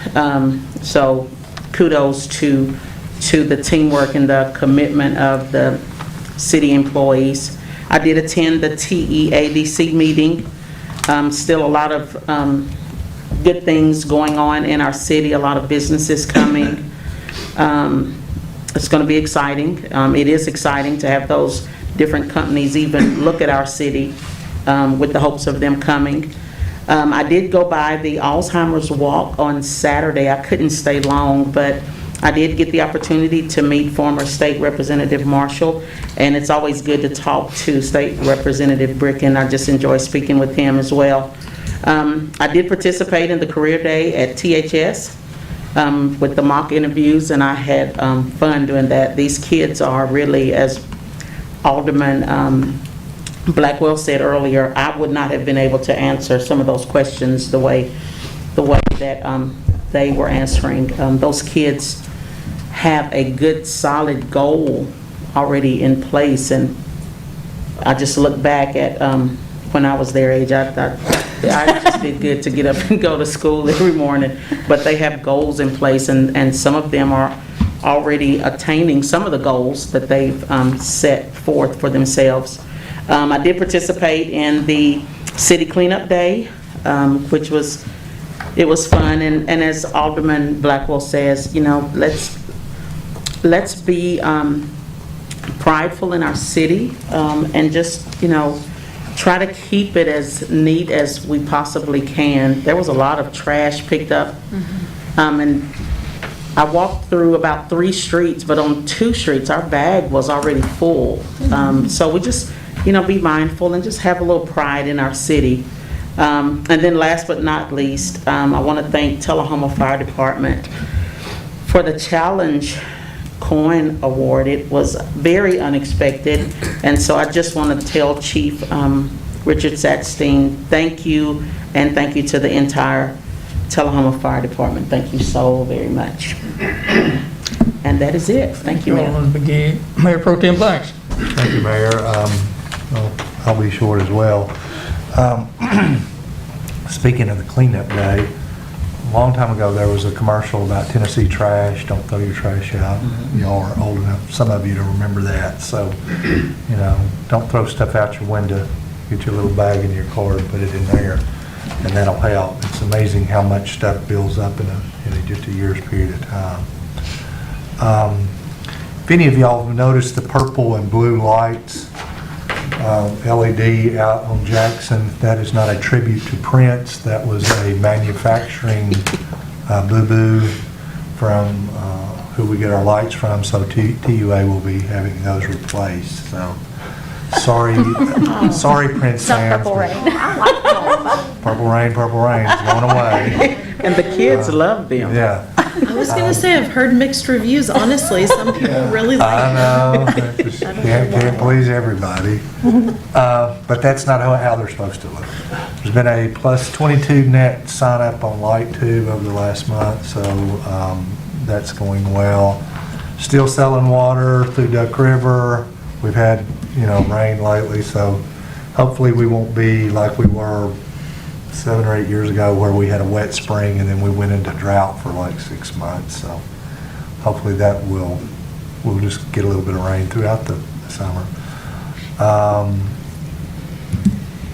So kudos to the teamwork and the commitment of the city employees. I did attend the TEADC meeting. Still a lot of good things going on in our city, a lot of businesses coming. It's going to be exciting. It is exciting to have those different companies even look at our city with the hopes of them coming. I did go by the Alzheimer's Walk on Saturday. I couldn't stay long, but I did get the opportunity to meet former State Representative Marshall, and it's always good to talk to State Representative Bricken. I just enjoy speaking with him as well. I did participate in the Career Day at THS with the mock interviews, and I had fun doing that. These kids are really, as Alderman Blackwell said earlier, I would not have been able to answer some of those questions the way that they were answering. Those kids have a good, solid goal already in place, and I just look back at when I was their age. I thought I just did good to get up and go to school every morning, but they have goals in place, and some of them are already attaining some of the goals that they've set forth for themselves. I did participate in the City Cleanup Day, which was fun. And as Alderman Blackwell says, you know, let's be prideful in our city, and just, you know, try to keep it as neat as we possibly can. There was a lot of trash picked up, and I walked through about 3 streets, but on 2 streets, our bag was already full. So we just, you know, be mindful and just have a little pride in our city. And then last but not least, I want to thank Tullahoma Fire Department for the Challenge Coin Award. It was very unexpected, and so I just want to tell Chief Richard Sackstein, thank you, and thank you to the entire Tullahoma Fire Department. Thank you so very much. And that is it. Thank you, Mayor. Alderman McGee. Mayor Pro Tem Blanks. Thank you, Mayor. I'll be short as well. Speaking of the cleanup day, a long time ago there was a commercial about Tennessee trash. Don't throw your trash out. Y'all are old enough, some of you, to remember that. So, you know, don't throw stuff out your window. Get your little bag in your car and put it in there, and that'll help. It's amazing how much stuff builds up in just a year's period of time. If any of y'all have noticed the purple and blue lights, LED out on Jackson, that is not a tribute to Prince. That was a manufacturing boo-boo from who we get our lights from, so TUA will be having those replaced. So sorry Prince fans. Purple Rain. Purple Rain is going away. And the kids love them. Yeah. I was going to say, I've heard mixed reviews, honestly. Some people really like I know. Just can't please everybody. But that's not how they're supposed to look. There's been a plus 22 net sign up on Light Tube over the last month, so that's going well. Still selling water through Duck River. We've had, you know, rain lately, so hopefully we won't be like we were 7 or 8 years ago where we had a wet spring and then we went into drought for like 6 months. So hopefully that we'll just get a little bit of rain throughout the summer.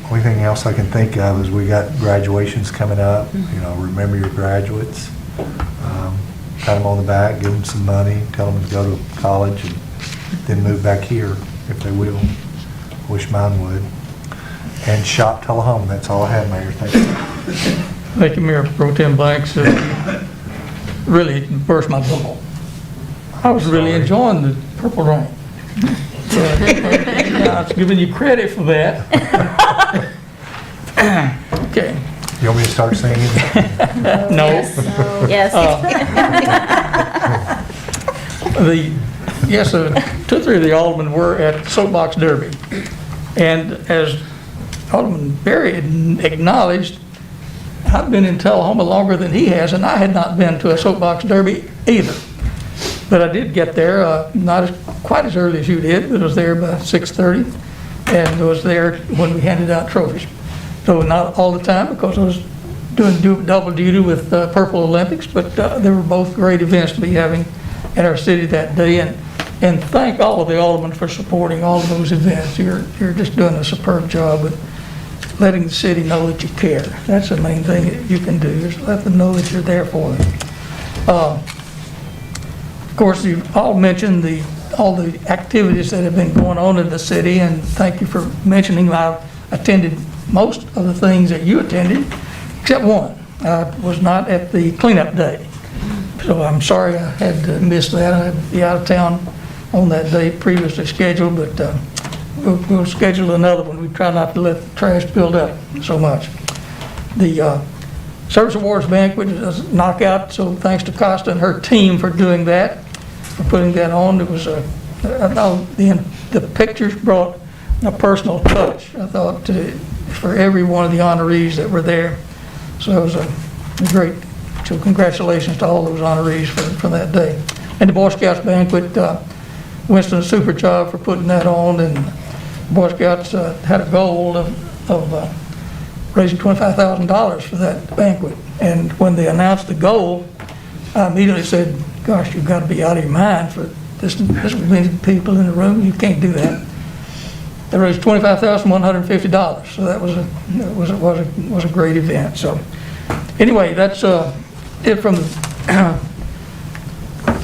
Only thing else I can think of is we got graduations coming up. You know, remember your graduates. Pat them on the back, give them some money, tell them to go to college and then move back here if they will. Wish mine would. And shop Tullahoma. That's all I have, Mayor. Thank you. Thank you, Mayor Pro Tem Blanks. Really burst my bubble. I was really enjoying the Purple Rain. I was giving you credit for that. Okay. You want me to start singing? No. Yes. 2 or 3 of the aldermen were at Soapbox Derby. And as Alderman Berry acknowledged, I've been in Tullahoma longer than he has, and I had not been to a Soapbox Derby either. But I did get there, not quite as early as you did, but I was there by 6:30, and was there when we handed out trophies. So not all the time, because I was doing double duty with Purple Olympics, but they were both great events to be having in our city that day. And thank all of the aldermen for supporting all of those events. You're just doing a superb job with letting the city know that you care. That's the main thing that you can do, is let them know that you're there for them. Of course, you all mentioned all the activities that have been going on in the city, and thank you for mentioning. I've attended most of the things that you attended, except one. I was not at the cleanup day, so I'm sorry I had to miss that. I had to be out of town on that day previously scheduled, but we'll schedule another one. We try not to let the trash build up so much. The Service Awards Banquet is a knockout, so thanks to Costa and her team for doing that, for putting that on. It was I thought the pictures brought a personal touch, I thought, for every one of the honorees that were there. So it was a great, so congratulations to all those honorees for that day. And the Boy Scouts Banquet, Winston, a super job for putting that on, and Boy Scouts had a goal of raising $25,000 for that banquet. And when they announced the goal, I immediately said, gosh, you've got to be out of your mind for this many people in the room. You can't do that. They raised $25,150, so that was a great event. So anyway, that's it from the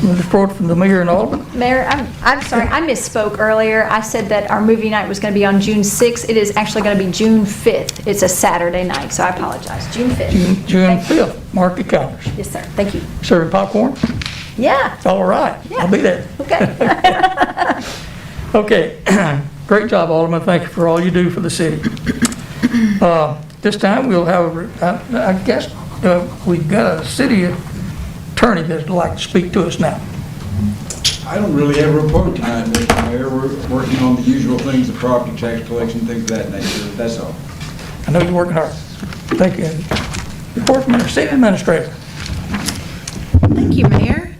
report from the mayor and alderman. Mayor, I'm sorry, I misspoke earlier. I said that our movie night was going to be on June 6th. It is actually going to be June 5th. It's a Saturday night, so I apologize. June 5th. June 5th. Mark the calendars. Yes, sir. Thank you. Serving popcorn? Yeah. All right. Yeah. I'll be there. Okay. Okay. Great job, Alderman. Thank you for all you do for the city. This time we'll have, I guess, we've got a city attorney that'd like to speak to us now. I don't really have a report tonight, Mr. Mayor. We're working on the usual things, the property tax collection, things of that nature. That's all. I know you're working hard. Thank you. Report from the city administrator. Thank you, Mayor.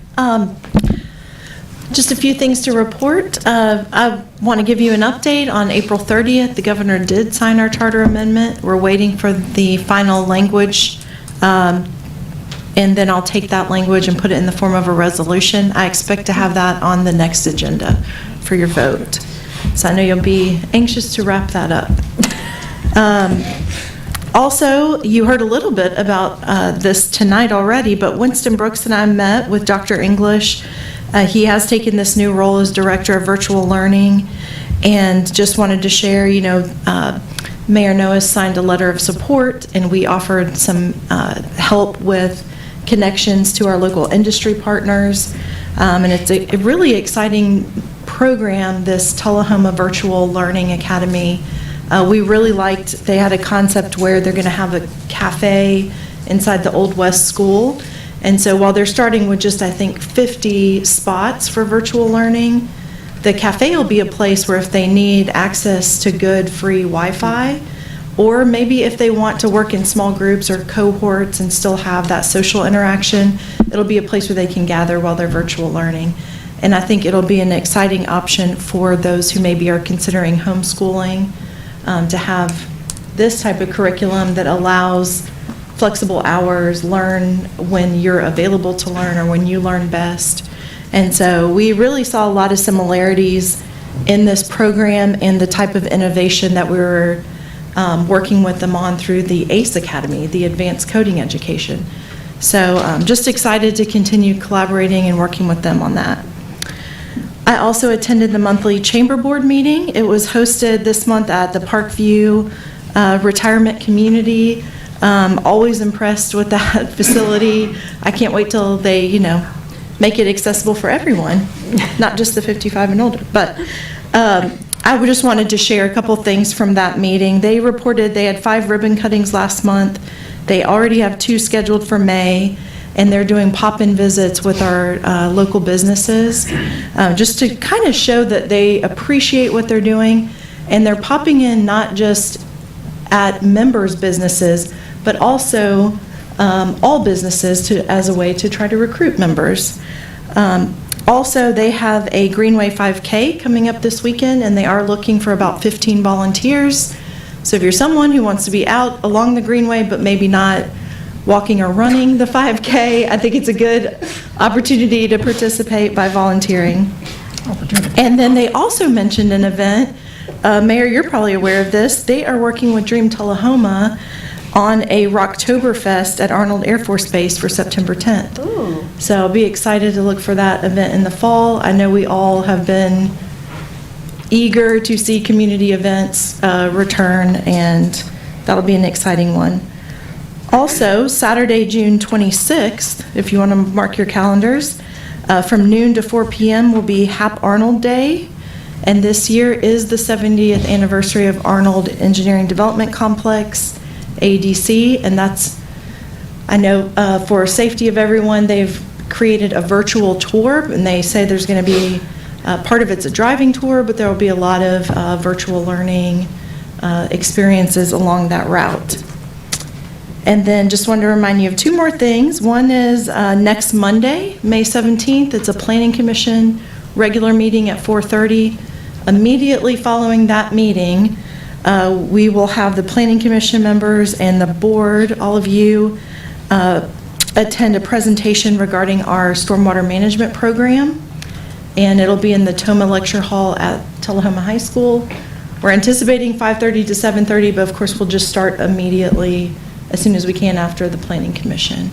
Just a few things to report. I want to give you an update on April 30th. The governor did sign our charter amendment. We're waiting for the final language, and then I'll take that language and put it in the form of a resolution. I expect to have that on the next agenda for your vote. So I know you'll be anxious to wrap that up. Also, you heard a little bit about this tonight already, but Winston Brooks and I met with Dr. English. He has taken this new role as Director of Virtual Learning, and just wanted to share, Mayor Noah signed a letter of support, and we offered some help with connections to our local industry partners. And it's a really exciting program, this Tullahoma Virtual Learning Academy. We really liked, they had a concept where they're going to have a cafe inside the Old West School. And so while they're starting with just, I think, 50 spots for virtual learning, the cafe will be a place where if they need access to good free Wi-Fi, or maybe if they want to work in small groups or cohorts and still have that social interaction, it'll be a place where they can gather while they're virtual learning. And I think it'll be an exciting option for those who maybe are considering homeschooling, to have this type of curriculum that allows flexible hours, learn when you're available to learn or when you learn best. And so we really saw a lot of similarities in this program and the type of innovation that we were working with them on through the ACE Academy, the Advanced Coding Education. So just excited to continue collaborating and working with them on that. I also attended the monthly Chamber Board meeting. It was hosted this month at the Parkview Retirement Community. Always impressed with that facility. I can't wait till they, make it accessible for everyone, not just the 55 and older. But I just wanted to share a couple things from that meeting. They reported they had 5 ribbon cuttings last month. They already have 2 scheduled for May, and they're doing pop-in visits with our local businesses, just to kind of show that they appreciate what they're doing, and they're popping in not just at members' businesses, but also all businesses as a way to try to recruit members. Also, they have a Greenway 5K coming up this weekend, and they are looking for about 15 volunteers. So if you're someone who wants to be out along the Greenway, but maybe not walking or running the 5K, I think it's a good opportunity to participate by volunteering. And then they also mentioned an event. Mayor, you're probably aware of this. They are working with Dream Tullahoma on a Rocktoberfest at Arnold Air Force Base for September 10th. Ooh. So I'll be excited to look for that event in the fall. I know we all have been eager to see community events return, and that'll be an exciting one. Also, Saturday, June 26th, if you want to mark your calendars, from noon to 4 p.m. will be Hap Arnold Day. And this year is the 70th anniversary of Arnold Engineering Development Complex, ADC, and that's, I know for safety of everyone, they've created a virtual tour, and they say there's going to be, part of it's a driving tour, but there will be a lot of virtual learning experiences along that route. And then just wanted to remind you of 2 more things. One is next Monday, May 17th, it's a Planning Commission regular meeting at 4:30. Immediately following that meeting, we will have the Planning Commission members and the board, all of you, attend a presentation regarding our stormwater management program. And it'll be in the Toma Lecture Hall at Tullahoma High School. We're anticipating 5:30 to 7:30, but of course, we'll just start immediately as soon as we can after the Planning Commission.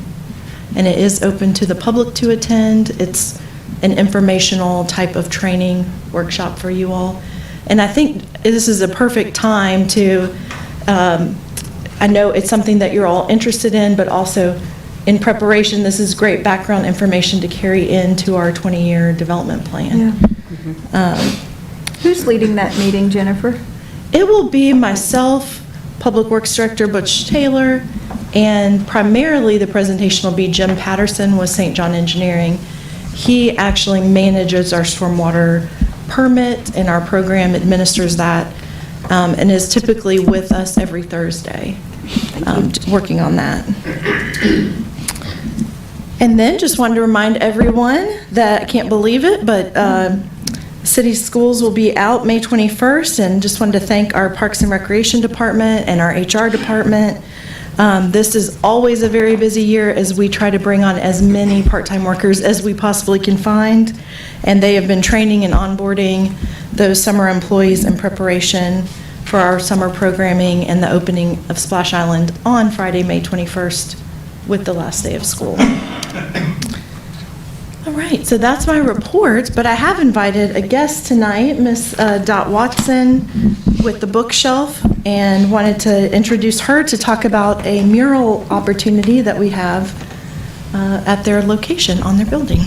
And it is open to the public to attend. It's an informational type of training workshop for you all. And I think this is a perfect time to, I know it's something that you're all interested in, but also in preparation, this is great background information to carry into our 20-year development plan. Who's leading that meeting, Jennifer? It will be myself, Public Works Director Butch Taylor, and primarily the presentation will be Jim Patterson with St. John Engineering. He actually manages our stormwater permit, and our program administers that, and is typically with us every Thursday, working on that. And then just wanted to remind everyone that, I can't believe it, but city schools will be out May 21st, and just wanted to thank our Parks and Recreation Department and our HR department. This is always a very busy year as we try to bring on as many part-time workers as we possibly can find, and they have been training and onboarding those summer employees in preparation for our summer programming and the opening of Splash Island on Friday, May 21st, with the last day of school. All right, so that's my report, but I have invited a guest tonight, Miss Dot Watson with the bookshelf, and wanted to introduce her to talk about a mural opportunity that we have at their location on their building.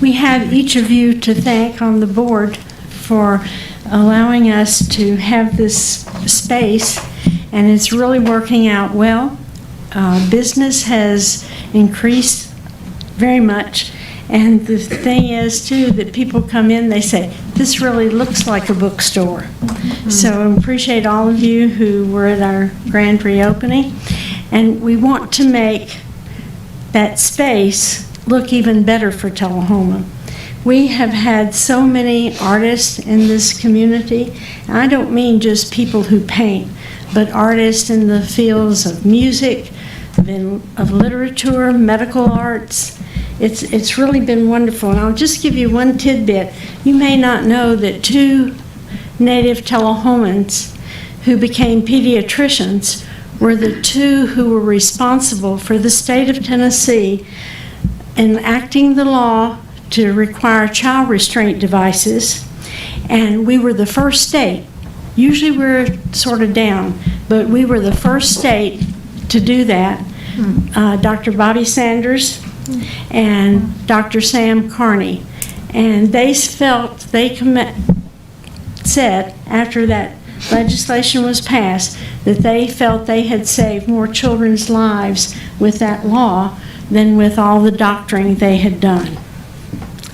We have each of you to thank on the board for allowing us to have this space, and it's really working out well. Business has increased very much, and the thing is too that people come in, they say, this really looks like a bookstore. So I appreciate all of you who were at our grand reopening, and we want to make that space look even better for Tullahoma. We have had so many artists in this community, and I don't mean just people who paint, but artists in the fields of music, of literature, medical arts. It's really been wonderful, and I'll just give you one tidbit. You may not know that 2 native Tullahomans who became pediatricians were the 2 who were responsible for the state of Tennessee enacting the law to require child restraint devices, and we were the first state. Usually we're sort of down, but we were the first state to do that. Dr. Bobby Sanders and Dr. Sam Carney, and they felt, said after that legislation was passed, that they felt they had saved more children's lives with that law than with all the doctoring they had done.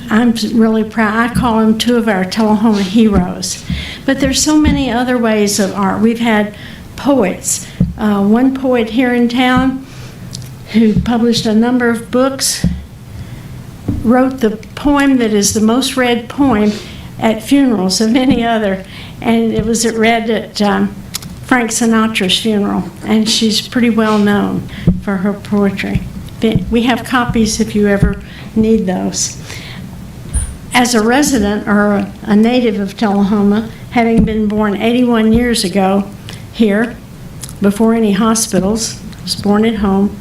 I'm really proud. I call them 2 of our Tullahoma heroes. But there's so many other ways of art. We've had poets. One poet here in town who published a number of books wrote the poem that is the most read poem at funerals of any other, and it was read at Frank Sinatra's funeral, and she's pretty well known for her poetry. We have copies if you ever need those. As a resident or a native of Tullahoma, having been born 81 years ago here, before any hospitals, was born at home,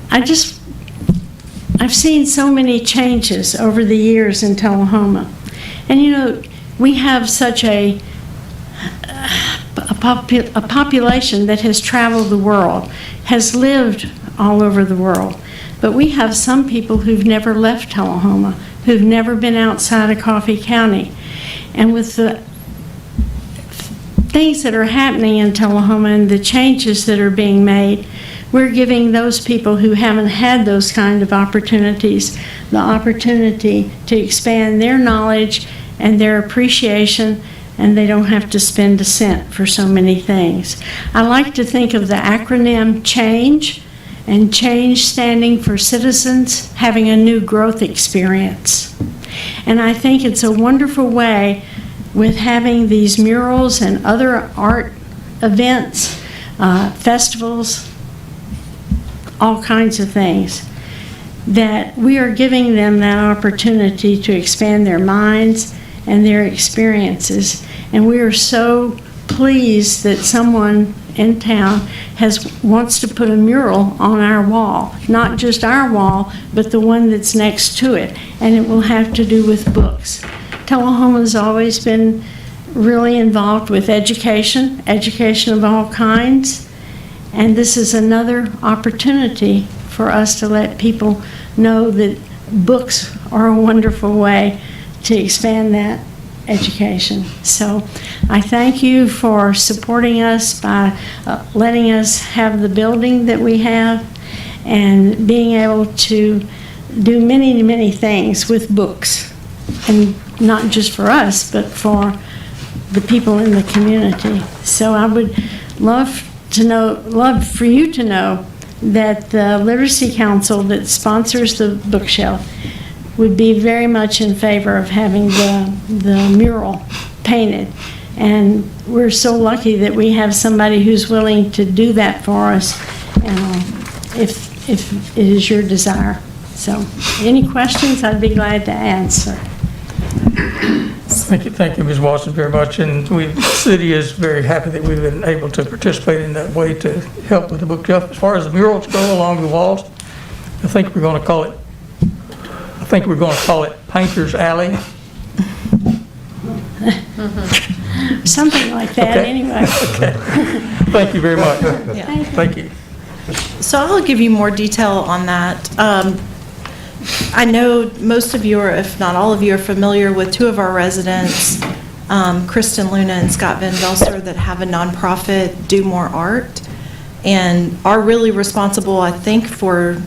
I've seen so many changes over the years in Tullahoma. And you know, we have such a population that has traveled the world, has lived all over the world. But we have some people who've never left Tullahoma, who've never been outside of Coffee County. And with the things that are happening in Tullahoma and the changes that are being made, we're giving those people who haven't had those kind of opportunities the opportunity to expand their knowledge and their appreciation, and they don't have to spend a cent for so many things. I like to think of the acronym CHANGE, and CHANGE standing for citizens having a new growth experience. And I think it's a wonderful way with having these murals and other art events, festivals, all kinds of things. that we are giving them that opportunity to expand their minds and their experiences. And we are so pleased that someone in town wants to put a mural on our wall. Not just our wall, but the one that's next to it. And it will have to do with books. Tullahoma's always been really involved with education of all kinds. And this is another opportunity for us to let people know that books are a wonderful way to expand that education. So I thank you for supporting us by letting us have the building that we have and being able to do many, many things with books. And not just for us, but for the people in the community. So I would love for you to know that the Literacy Council that sponsors the bookshelf would be very much in favor of having the mural painted. And we're so lucky that we have somebody who's willing to do that for us, if it is your desire. So any questions, I'd be glad to answer. Thank you, Ms. Watson, very much. And the city is very happy that we've been able to participate in that way to help with the bookshelf. As far as the murals go along the walls, I think we're going to call it Painter's Alley. Something like that, Okay. anyway. Okay. Thank you very much. Yeah. Thank you. So I'll give you more detail on that. I know most of you, or if not all of you, are familiar with two of our residents, Kristen Luna and Scott Van Velser, that have a nonprofit, Do More Art, and are really responsible, I think, for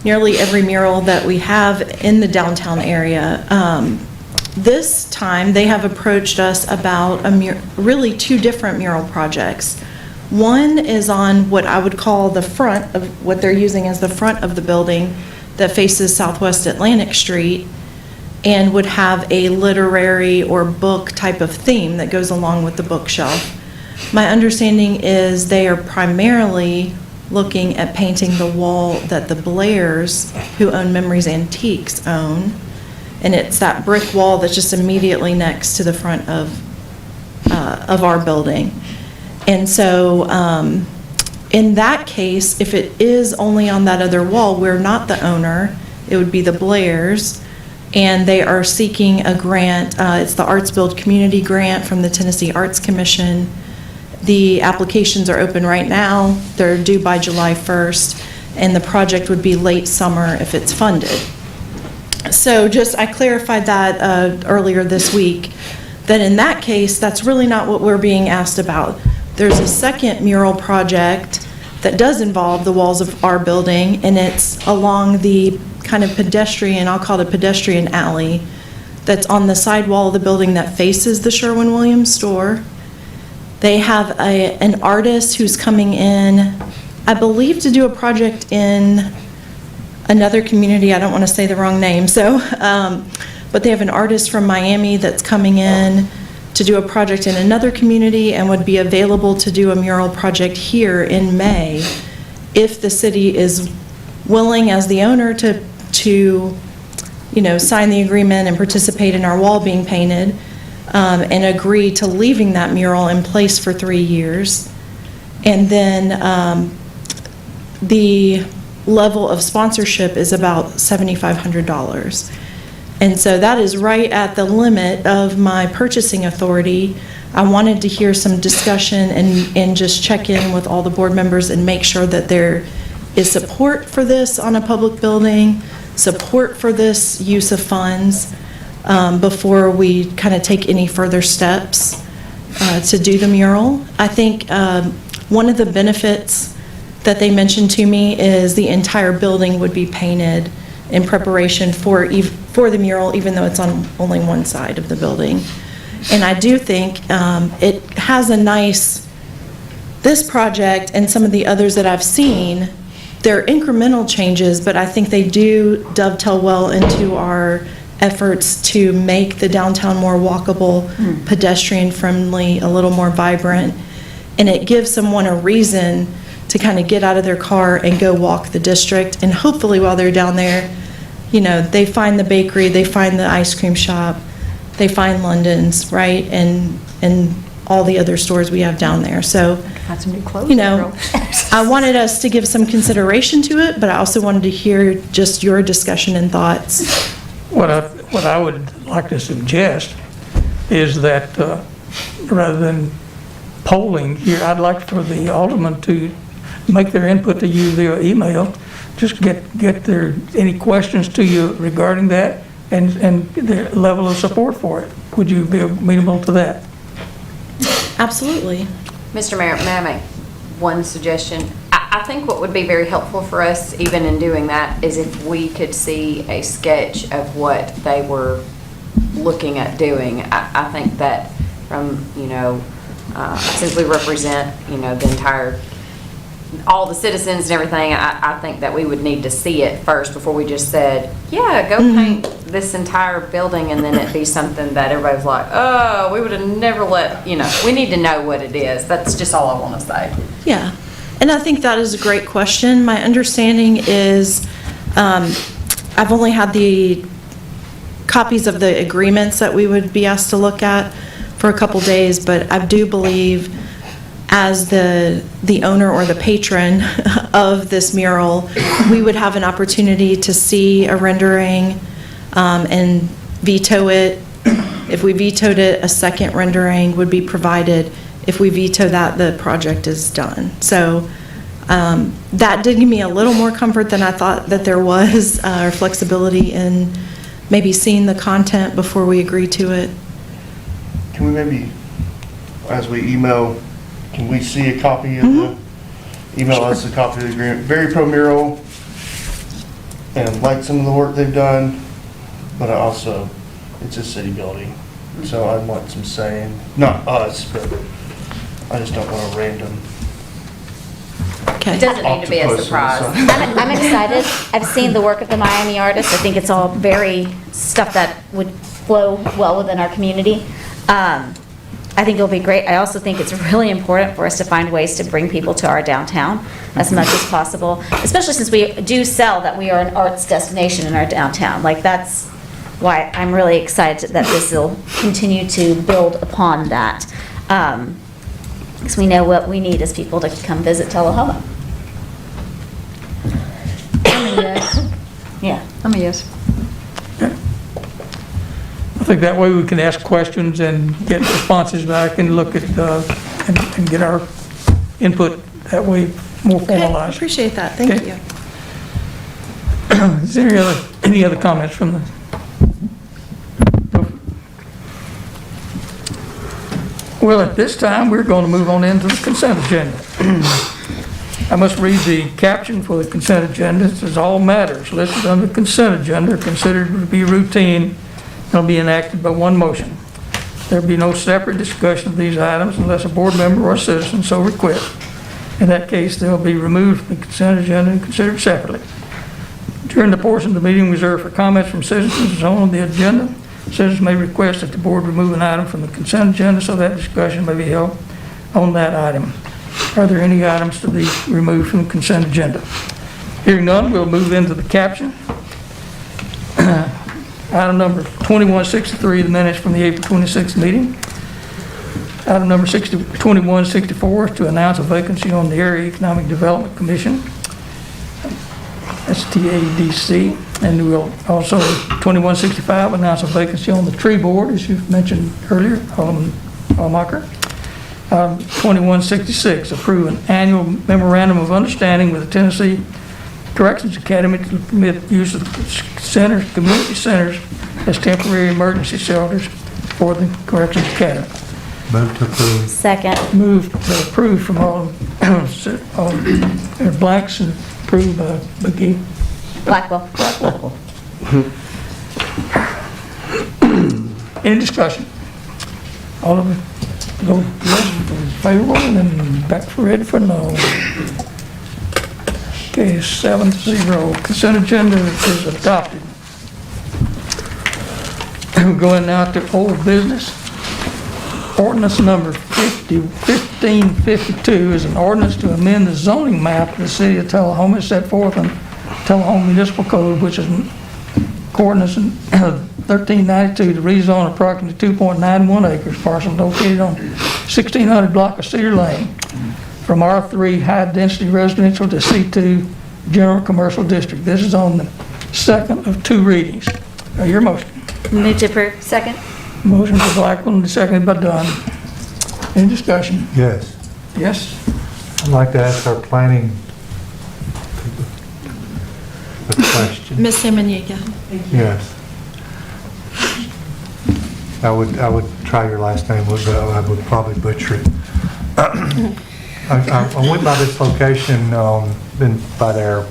nearly every mural that we have in the downtown area. This time, they have approached us about really two different mural projects. One is on what I would call the front of what they're using as the front of the building that faces Southwest Atlantic Street, and would have a literary or book type of theme that goes along with the bookshelf. My understanding is they are primarily looking at painting the wall that the Blairs, who own Memories Antiques, own. And it's that brick wall that's just immediately next to the front of our building. And so in that case, if it is only on that other wall, we're not the owner. It would be the Blairs. And they are seeking a grant. It's the Arts Build Community Grant from the Tennessee Arts Commission. The applications are open right now. They're due by July 1st. And the project would be late summer if it's funded. So I clarified that earlier this week, that in that case, that's really not what we're being asked about. There's a second mural project that does involve the walls of our building, and it's along the kind of pedestrian, I'll call it a pedestrian alley, that's on the side wall of the building that faces the Sherwin-Williams store. They have an artist who's coming in, I believe, to do a project in another community. I don't want to say the wrong name, but they have an artist from Miami that's coming in to do a project in another community and would be available to do a mural project here in May if the city is willing, as the owner, to sign the agreement and participate in our wall being painted, and agree to leaving that mural in place for 3 years. And then the level of sponsorship is about $7,500. And so that is right at the limit of my purchasing authority. I wanted to hear some discussion and just check in with all the board members and make sure that there is support for this on a public building, support for this use of funds, before we kind of take any further steps to do the mural. I think one of the benefits that they mentioned to me is the entire building would be painted in preparation for the mural, even though it's on only one side of the building. And I do think it has a nice, this project and some of the others that I've seen, they're incremental changes, but I think they do dovetail well into our efforts to make the downtown more walkable, pedestrian friendly, a little more vibrant. And it gives someone a reason to kind of get out of their car and go walk the district. And hopefully while they're down there, you know, they find the bakery, they find the ice cream shop, they find London's, right? And all the other stores we have down there. So, Got some new clothes. you know, I wanted us to give some consideration to it, but I also wanted to hear just your discussion and thoughts. What I would like to suggest is that rather than polling here, I'd like for the aldermen to make their input to you via email. Just get their, any questions to you regarding that and their level of support for it. Would you be amenable to that? Absolutely. Mr. Mayor, may I make one suggestion? I think what would be very helpful for us, even in doing that, is if we could see a sketch of what they were looking at doing. I think that from, you know, since we represent, you know, the entire, all the citizens and everything, I think that we would need to see it first before we just said, yeah, go paint this entire building, and then it be something that everybody's like, oh, we would have never let, you know, we need to know what it is. That's just all I want to say. Yeah, and I think that is a great question. My understanding is, I've only had the copies of the agreements that we would be asked to look at for a couple days, but I do believe as the owner or the patron of this mural, we would have an opportunity to see a rendering and veto it. If we vetoed it, a second rendering would be provided. If we veto that, the project is done. So that did give me a little more comfort than I thought that there was, or flexibility in maybe seeing the content before we agree to it. Can we maybe, as we email, can we see a copy of the, email us a copy of the agreement? Very pro-mural and like some of the work they've done, but also, it's a city building. So I'd want some saying, not us, but I just don't want a random. Okay. It doesn't need to be a surprise. I'm excited. I've seen the work of the Miami artists. I think it's all very stuff that would flow well within our community. I think it'll be great. I also think it's really important for us to find ways to bring people to our downtown as much as possible, especially since we do sell that we are an arts destination in our downtown. Like, that's why I'm really excited that this will continue to build upon that. Because we know what we need is people to come visit Tullahoma. I'm a yes. Yeah. I'm a yes. I think that way we can ask questions and get responses back and look at, and get our input that way more Okay, I formalized. appreciate that. Thank Okay. you. Is there any other comments from the? Well, at this time, we're going to move on into the consent agenda. I must read the caption for the consent agenda. It says, all matters listed on the consent agenda are considered to be routine and will be enacted by one motion. There will be no separate discussion of these items unless a board member or a citizen so requests. In that case, they will be removed from the consent agenda and considered separately. During the portion of the meeting reserved for comments from citizens is on the agenda, citizens may request that the board remove an item from the consent agenda so that discussion may be held on that item. Are there any items to be removed from the consent agenda? Hearing none, we'll move into the caption. Item number 2163, the minutes from the April 26th meeting. Item number 2164 is to announce a vacancy on the Area Economic Development Commission, STADC, and we'll also 2165 announce a vacancy on the Tree Board, as you've mentioned earlier, Alderman Allmacher. 2166 approve an annual memorandum of understanding with the Tennessee Corrections Academy to permit use of centers, community centers as temporary emergency shelters for the Corrections Academy. Move to approve. Second. Move to approve from all blanks and approved by McGee. Blackwell. Any discussion? All of them go yes, favorable, and then back for ready for no. Okay, 7-0. Consent agenda is adopted. We're going now to old business. Ordinance number 50 1352 is an ordinance to amend the zoning map of the city of Tullahoma set forth in Tullahoma Municipal Code, which is ordinance 1392 to rezone approximately 2.91 acres parcel located on 1600 block of Cedar Lane from R3 high-density residential to C2 general commercial district. This is on the second of two readings. Your motion. Move to approve. Second. Motion by Blackwell and seconded by Dunn. Any discussion? Yes. Yes? I'd like to ask our planning a question. Ms. Semeniga. Yes. I would try your last name, but I would probably butcher it. I went by this location, been by there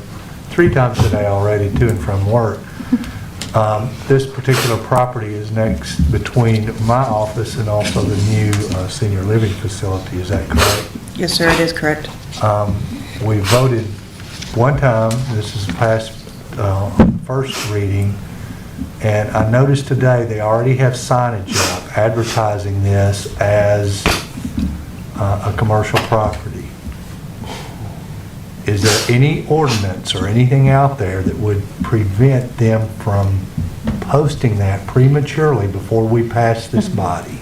3 times today already, to and from work. This particular property is next between my office and also the new senior living facility. Is that correct? Yes, sir, it is correct. We voted one time, this is past first reading, and I noticed today they already have signage up advertising this as a commercial property. Is there any ordinance or anything out there that would prevent them from posting that prematurely before we pass this body?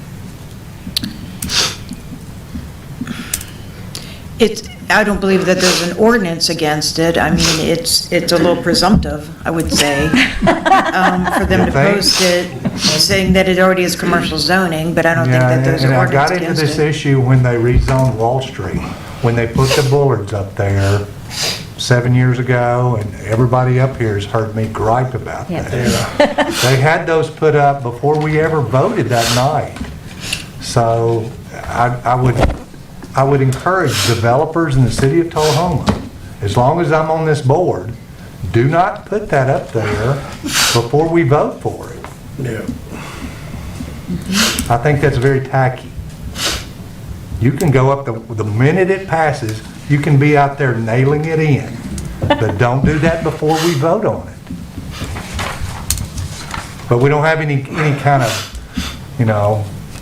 I don't believe that there's an ordinance against it. I mean, it's a little presumptive, I would say, for them to post it, saying that it already is commercial zoning, but I don't think that there's an ordinance And I got into against this it. issue when they rezoned Wall Street, when they put the bullards up there 7 years ago, and everybody up here has heard me gripe about that. They had those put up before we ever voted that night. So I would encourage developers in the city of Tullahoma, as long as I'm on this board, do not put that up there before we vote for it. Yeah. I think that's very tacky. You can go up the minute it passes, you can be out there nailing it in, but don't do that before we vote on it. But we don't have any kind of,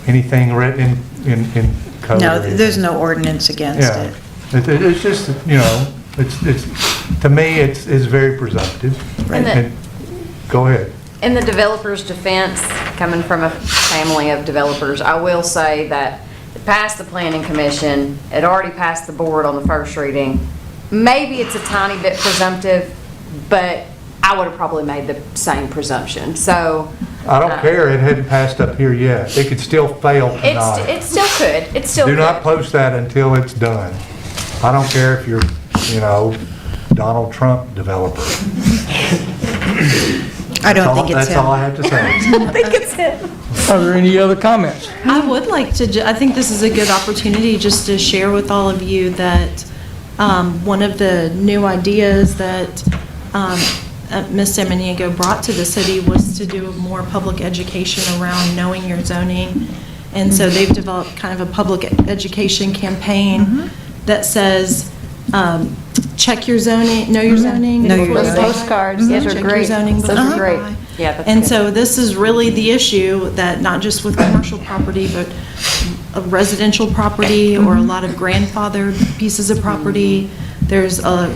anything written in code. No, there's no ordinance against it. It's just, it's to me, it's very presumptive. Right. Go ahead. In the developer's defense, coming from a family of developers, I will say that it passed the planning commission, it already passed the board on the first reading. Maybe it's a tiny bit presumptive, but I would have probably made the same presumption, so. I don't care, it hadn't passed up here yet. It could still fail tonight. It still could, it still could. Do not post that until it's done. I don't care if you're, Donald Trump developer. I don't think it's That's all I have to say. I think it's it. Are there any other comments? I would like to, I think this is a good opportunity just to share with all of you that one of the new ideas that Ms. Semeniga brought to the city was to do more public education around knowing your zoning. And so they've developed kind of a public education campaign that says, check your zoning, know your zoning. Know your zoning. Postcards, those are Check great. your zoning Those are before you great. buy. Yeah, that's And good. so this is really the issue, that not just with commercial property, but a residential property or a lot of grandfathered pieces of property. There's a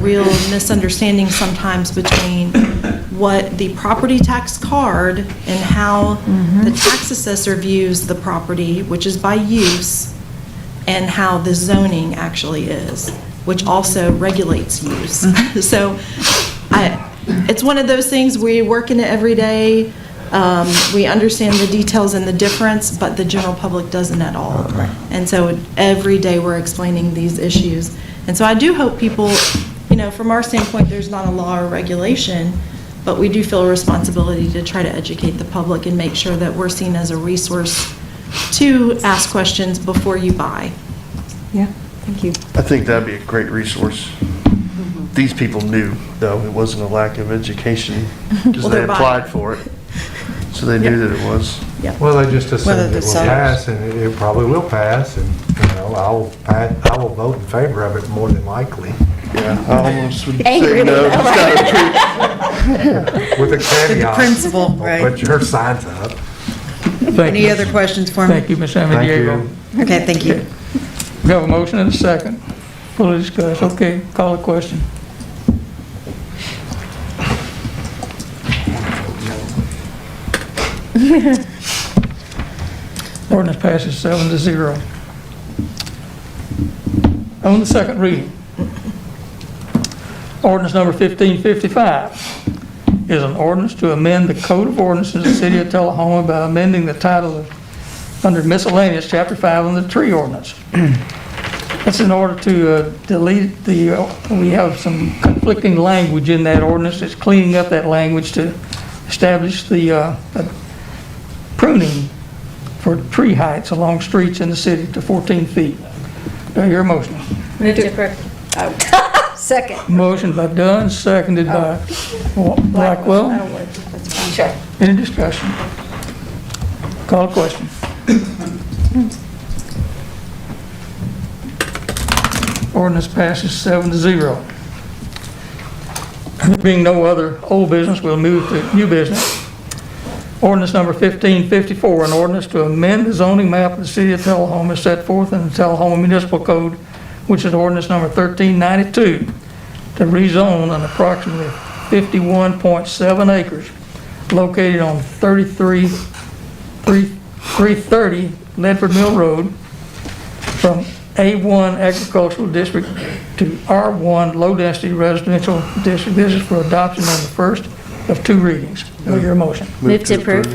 real misunderstanding sometimes between what the property tax card and how the tax assessor views the property, which is by use, and how the zoning actually is, which also regulates use. So it's one of those things, we work in it every day. We understand the details and the difference, but the general public doesn't at all. And so every day we're explaining these issues. And so I do hope people, from our standpoint, there's not a law or regulation, but we do feel a responsibility to try to educate the public and make sure that we're seen as a resource to ask questions before you buy. Yeah, thank you. I think that'd be a great resource. These people knew, though, it wasn't a lack of education, because Well, they they're buying. applied for it. So they knew that it was. Well, they just assumed Whether it the will sellers- pass, and it probably will pass, and, I will vote in favor of it more than likely. Yeah, I almost would Angry say no. though, Just out of With a caveat. principle, I'll right. Put your signs up. Thank Any you. other questions for me? Thank you, Ms. Thank Amadiego. you. Okay, thank you. We have a motion and a second. Fully discussed. Okay, call the question. Ordinance passes 7-0. On the second reading, ordinance number 1555 is an ordinance to amend the Code of Ordinances of the City of Tullahoma by amending the title of, under miscellaneous, Chapter 5 on the tree ordinance. That's in order to delete the, we have some conflicting language in that ordinance. It's cleaning up that language to establish the pruning for tree heights along streets in the city to 14 feet. Do I hear a motion? Move to approve. Second. Motion by Dunn, seconded by Blackwell. Sure. Any discussion? Call a question. Ordinance passes 7-0. There being no other old business, we'll move to new business. Ordinance number 1554, an ordinance to amend the zoning map of the City of Tullahoma set forth in the Tullahoma Municipal Code, which is ordinance number 1392, to rezone an approximately 51.7 acres located on 330 Ledford Mill Road from A1 Agricultural District to R1 Low Density Residential District. This is for adoption on the first of two readings. Do I hear a motion? Move to approve.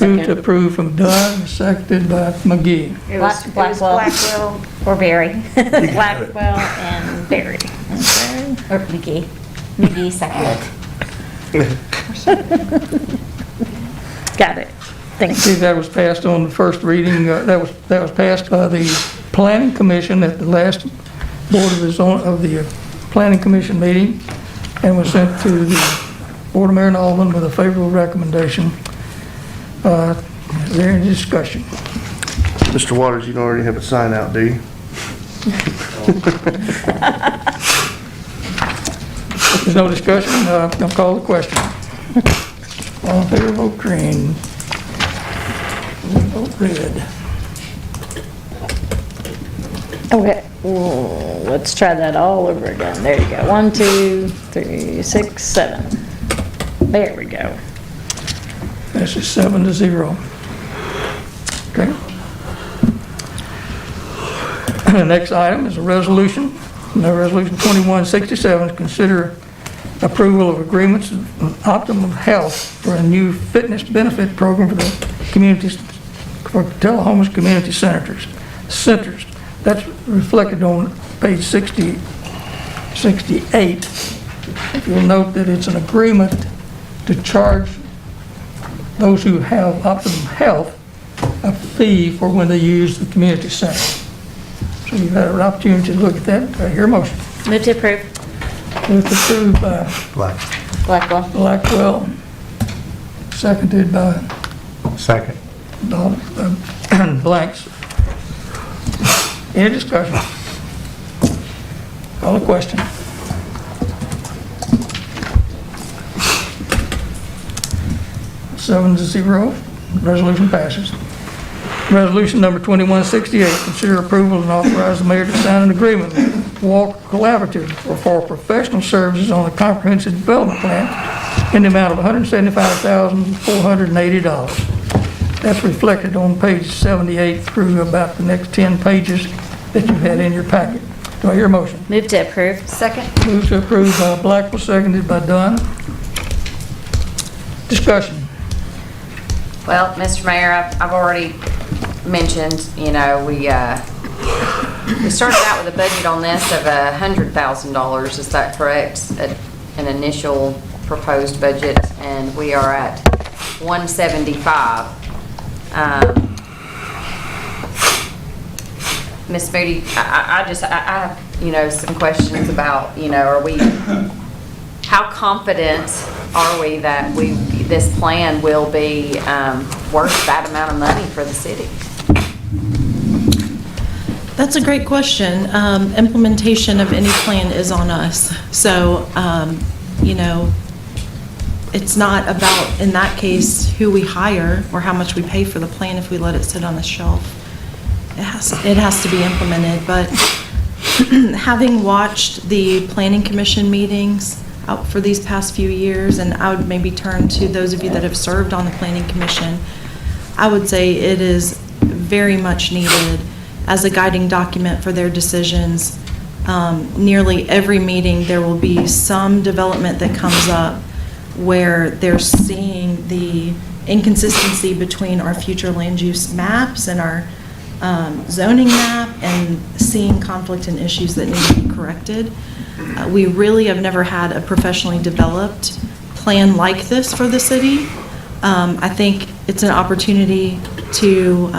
Move to approve from Dunn, seconded by McGee. It was Blackwell or Barry. Blackwell and Barry. Okay. Or McGee. McGee second. Got it. Thanks. See, that was passed on the first reading. That was passed by the Planning Commission at the last Board of the Planning Commission meeting, and was sent to the Board of Mayor and Aldermen with a favorable recommendation. Is there any discussion? Mr. Waters, you don't already have a sign out, do you? If there's no discussion, I'll call the question. All in favor, vote green. Vote red. Okay, let's try that all over again. There you go. 1, 2, 3, 6, 7. There we go. This is 7-0. Okay. The next item is a resolution. Resolution 2167, consider approval of agreements with Optimum Health for a new fitness benefit program for the communities, for Tullahoma's community centers. That's reflected on page 68. You'll note that it's an agreement to charge those who have Optimum Health a fee for when they use the community center. So you've had an opportunity to look at that. Do I hear a motion? Move to approve. Move to approve by Blackwell. Blackwell, seconded by Second. Blanks. Any discussion? Call a question. 7-0, resolution passes. Resolution number 2168, consider approval and authorize the mayor to sign an agreement with Walker Collaborative for professional services on the comprehensive development plan in the amount of $175,480. That's reflected on page 78 through about the next 10 pages that you had in your packet. Do I hear a motion? Move to approve. Second. Move to approve by Blackwell, seconded by Dunn. Discussion. Well, Mr. Mayor, I've already mentioned, you know, we started out with a budget on this of $100,000. Is that correct? An initial proposed budget, and we are at $175,000. Ms. Moody, I have, you know, some questions about, you know, how confident are we that this plan will be worth that amount of money for the city? That's a great question. Implementation of any plan is on us. So, you know, it's not about, in that case, who we hire or how much we pay for the plan if we let it sit on the shelf. it has to be implemented, but having watched the planning commission meetings out for these past few years, and I would maybe turn to those of you that have served on the planning commission, I would say it is very much needed as a guiding document for their decisions. Nearly every meeting, there will be some development that comes up where they're seeing the inconsistency between our future land use maps and our zoning map, and seeing conflict and issues that need to be corrected. We really have never had a professionally developed plan like this for the city. I think it's an opportunity to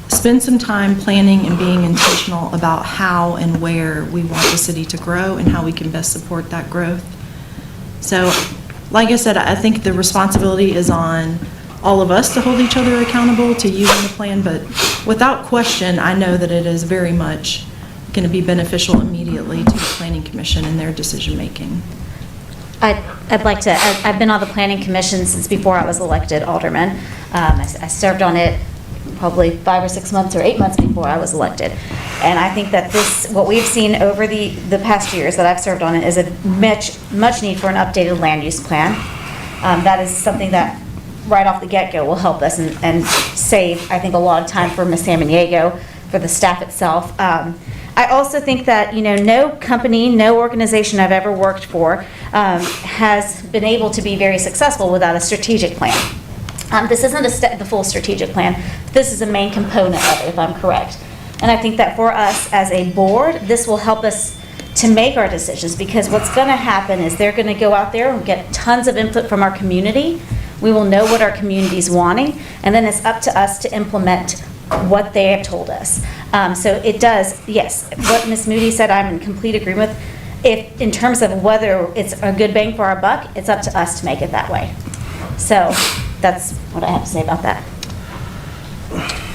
spend some time planning and being intentional about how and where we want the city to grow and how we can best support that growth. So, like I said, I think the responsibility is on all of us to hold each other accountable to using the plan, but without question, I know that it is very much going to be beneficial immediately to the Planning Commission in their decision-making. I'd like to, I've been on the planning commission since before I was elected alderman. I served on it probably 5 or 6 months or 8 months before I was elected. And I think that this, what we've seen over the past years that I've served on it, is a much need for an updated land use plan. That is something that right off the get-go will help us and save, I think, a lot of time for Ms. Samaniego, for the staff itself. I also think that, you know, no company, no organization I've ever worked for has been able to be very successful without a strategic plan. This isn't the full strategic plan. This is a main component of it, if I'm correct. And I think that for us as a board, this will help us to make our decisions, because what's going to happen is they're going to go out there and get tons of input from our community. We will know what our community is wanting, and then it's up to us to implement what they have told us. So it does, yes, what Ms. Moody said, I'm in complete agreement with. If, in terms of whether it's a good bang for our buck, it's up to us to make it that way. So that's what I have to say about that.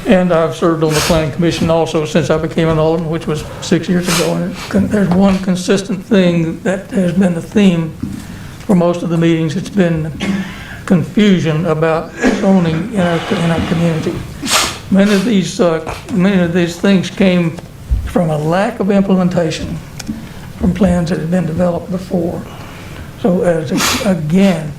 And I've served on the planning commission also since I became an alderman, which was 6 years ago. And there's one consistent thing that has been the theme for most of the meetings. It's been confusion about zoning in our community. Many of these things came from a lack of implementation from plans that had been developed before. So again,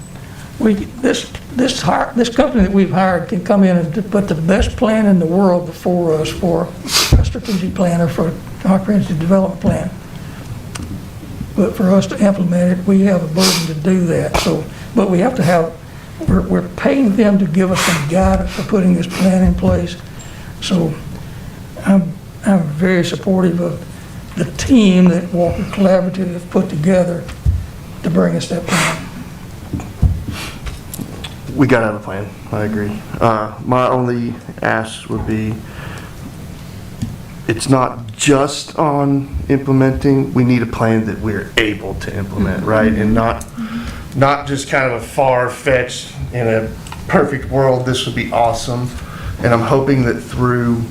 this company that we've hired can come in and put the best plan in the world before us for a strategic plan or for a comprehensive development plan. But for us to implement it, we have a burden to do that. So, but we have to have, we're paying them to give us some guidance for putting this plan in place. So I'm very supportive of the team that Walker Collaborative have put together to bring us that plan. We got to have a plan. I agree. My only ask would be, it's not just on implementing. We need a plan that we're able to implement, right? And not just kind of a far-fetched, in a perfect world, this would be awesome. And I'm hoping that through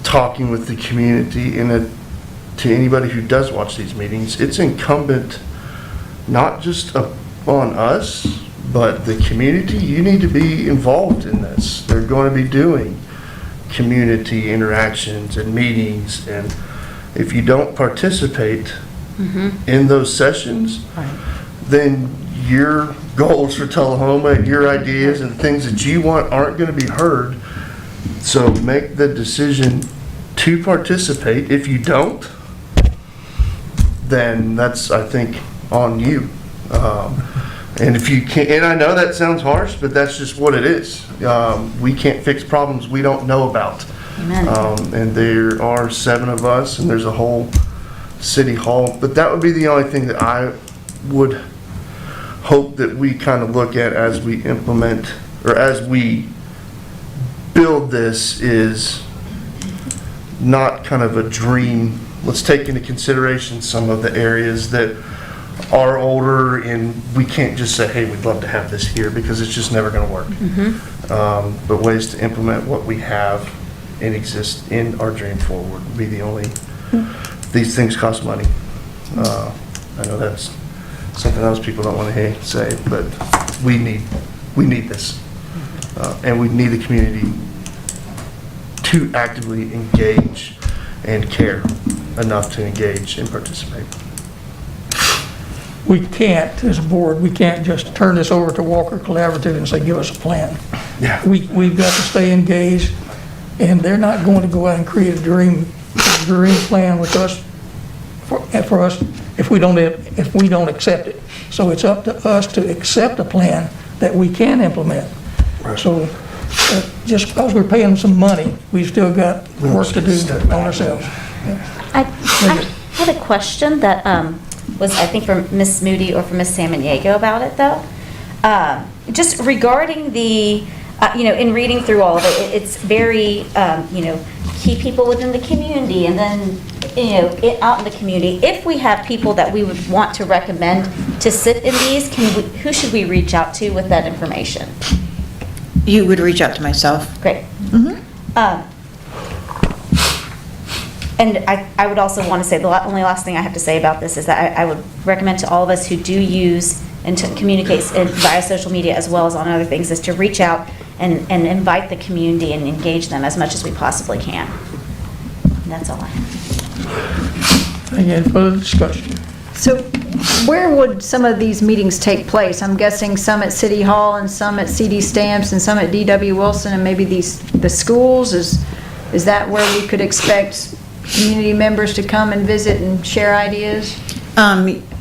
talking with the community and to anybody who does watch these meetings, it's incumbent not just on us, but the community. You need to be involved in this. They're going to be doing community interactions and meetings, and if you don't participate in those sessions, then your goals for Tullahoma and your ideas and things that you want aren't going to be heard. So make the decision to participate. If you don't, then that's, I think, on you. And if you can't, and I know that sounds harsh, but that's just what it is. We can't fix problems we don't know about. And there are 7 of us, and there's a whole city hall. But that would be the only thing that I would hope that we kind of look at as we implement, or as we build this, is not kind of a dream. Let's take into consideration some of the areas that are older, and we can't just say, hey, we'd love to have this here, because it's just never going to work. But ways to implement what we have and exist in our dream forward would be the only. These things cost money. I know that's something else people don't want to say, but we need this, and we need the community to actively engage and care enough to engage and participate. We can't, as a board, we can't just turn this over to Walker Collaborative and say, give us a plan. Yeah. We've got to stay engaged, and they're not going to go out and create a dream plan with us, for us, if we don't accept it. So it's up to us to accept a plan that we can implement. Right. So just because we're paying them some money, we've still got work to do on ourselves. I had a question that was, I think, from Ms. Moody or from Ms. Samaniego about it, though. Just regarding the, in reading through all of it, it's very, key people within the community, and then, out in the community. If we have people that we would want to recommend to sit in these, who should we reach out to with that information? You would reach out to myself. Great. And I would also want to say, the only last thing I have to say about this is that I would recommend to all of us who do use and to communicate via social media as well as on other things, is to reach out and invite the community and engage them as much as we possibly can. And that's all I have. Any further discussion? So where would some of these meetings take place? I'm guessing some at City Hall and some at CD Stamps and some at D.W. Wilson and maybe the schools? Is that where we could expect community members to come and visit and share ideas?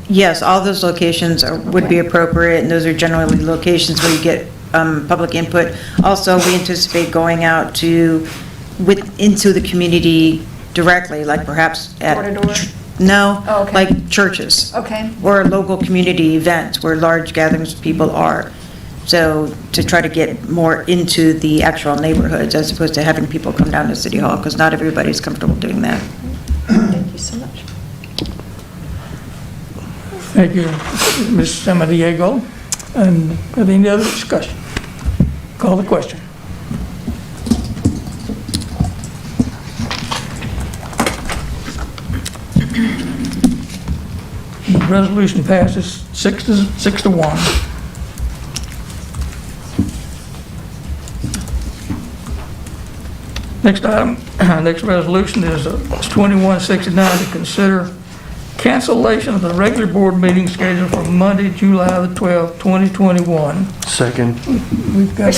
Yes, all those locations would be appropriate, and those are generally locations where you get public input. Also, we anticipate going out into the community directly, like perhaps at... Door to door? No, Oh, okay. like churches. Okay. Or local community events where large gatherings of people are. So to try to get more into the actual neighborhoods as opposed to having people come down to City Hall, because not everybody's comfortable doing that. Thank you so much. Thank you, Ms. Samaniego. And any other discussion? Call the question. The resolution passes 6 to 1. Next item, next resolution is 2169 to consider cancellation of the regular board meeting scheduled for Monday, July the 12th, 2021. Second. We've got.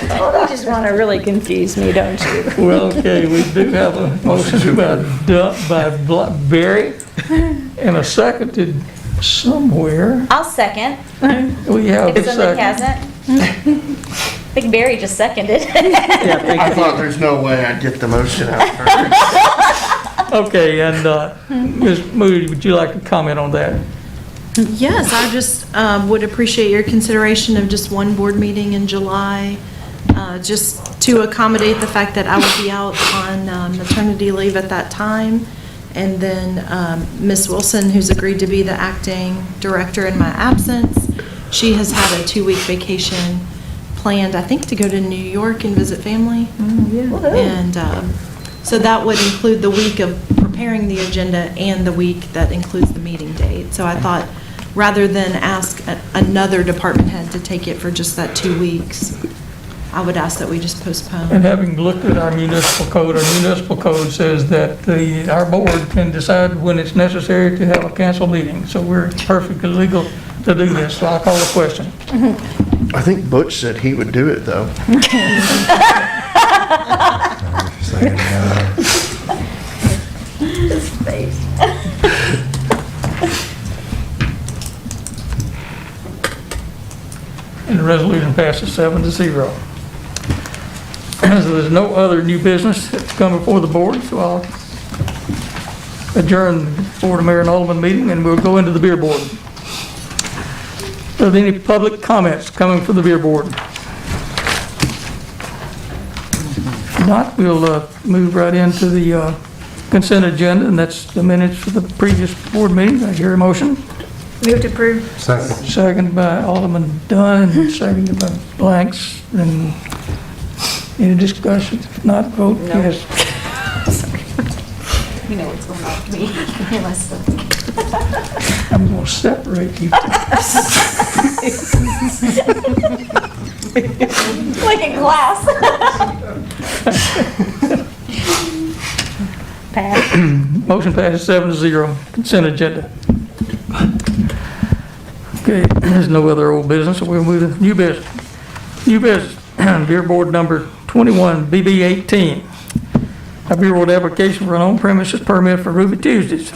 Well, you just want to really confuse me, don't you? Well, okay, we do have a motion by Barry and a seconded somewhere. I'll second. We have If a somebody second. hasn't. I think Barry just seconded. I thought there's no way I'd get the motion out first. Okay, and Ms. Moody, would you like to comment on that? Yes, I just would appreciate your consideration of just one board meeting in July, just to accommodate the fact that I will be out on maternity leave at that time. And then Ms. Wilson, who's agreed to be the acting director in my absence, she has had a 2-week vacation planned, I think, to go to New York and visit family. And so that would include the week of preparing the agenda and the week that includes the meeting date. So I thought, rather than ask another department head to take it for just that 2 weeks, I would ask that we just postpone. And having looked at our municipal code says that our board can decide when it's necessary to have a council meeting. So we're perfectly legal to do this. So I'll call the question. I think Butch said he would do it, though. His face. And the resolution passes 7 to 0. So there's no other new business that's come before the board, so I'll adjourn the Board of Mayor and Alderman meeting, and we'll go into the beer board. Are there any public comments coming from the beer board? If not, we'll move right into the consent agenda, and that's the minutes for the previous board meeting. I hear a motion. Move to approve. Second. Second by Alderman Dunn, and seconded by Blanks. And any discussion? If not, vote yes. You know what's going on with me. I'm going to separate you. Like in class. Pass. Motion passes 7-0. Consent agenda. Okay, there's no other old business, so we'll move to new business. New business, Beer Board number 21, BB18. A Beer Board application for an on-premises permit for Ruby Tuesdays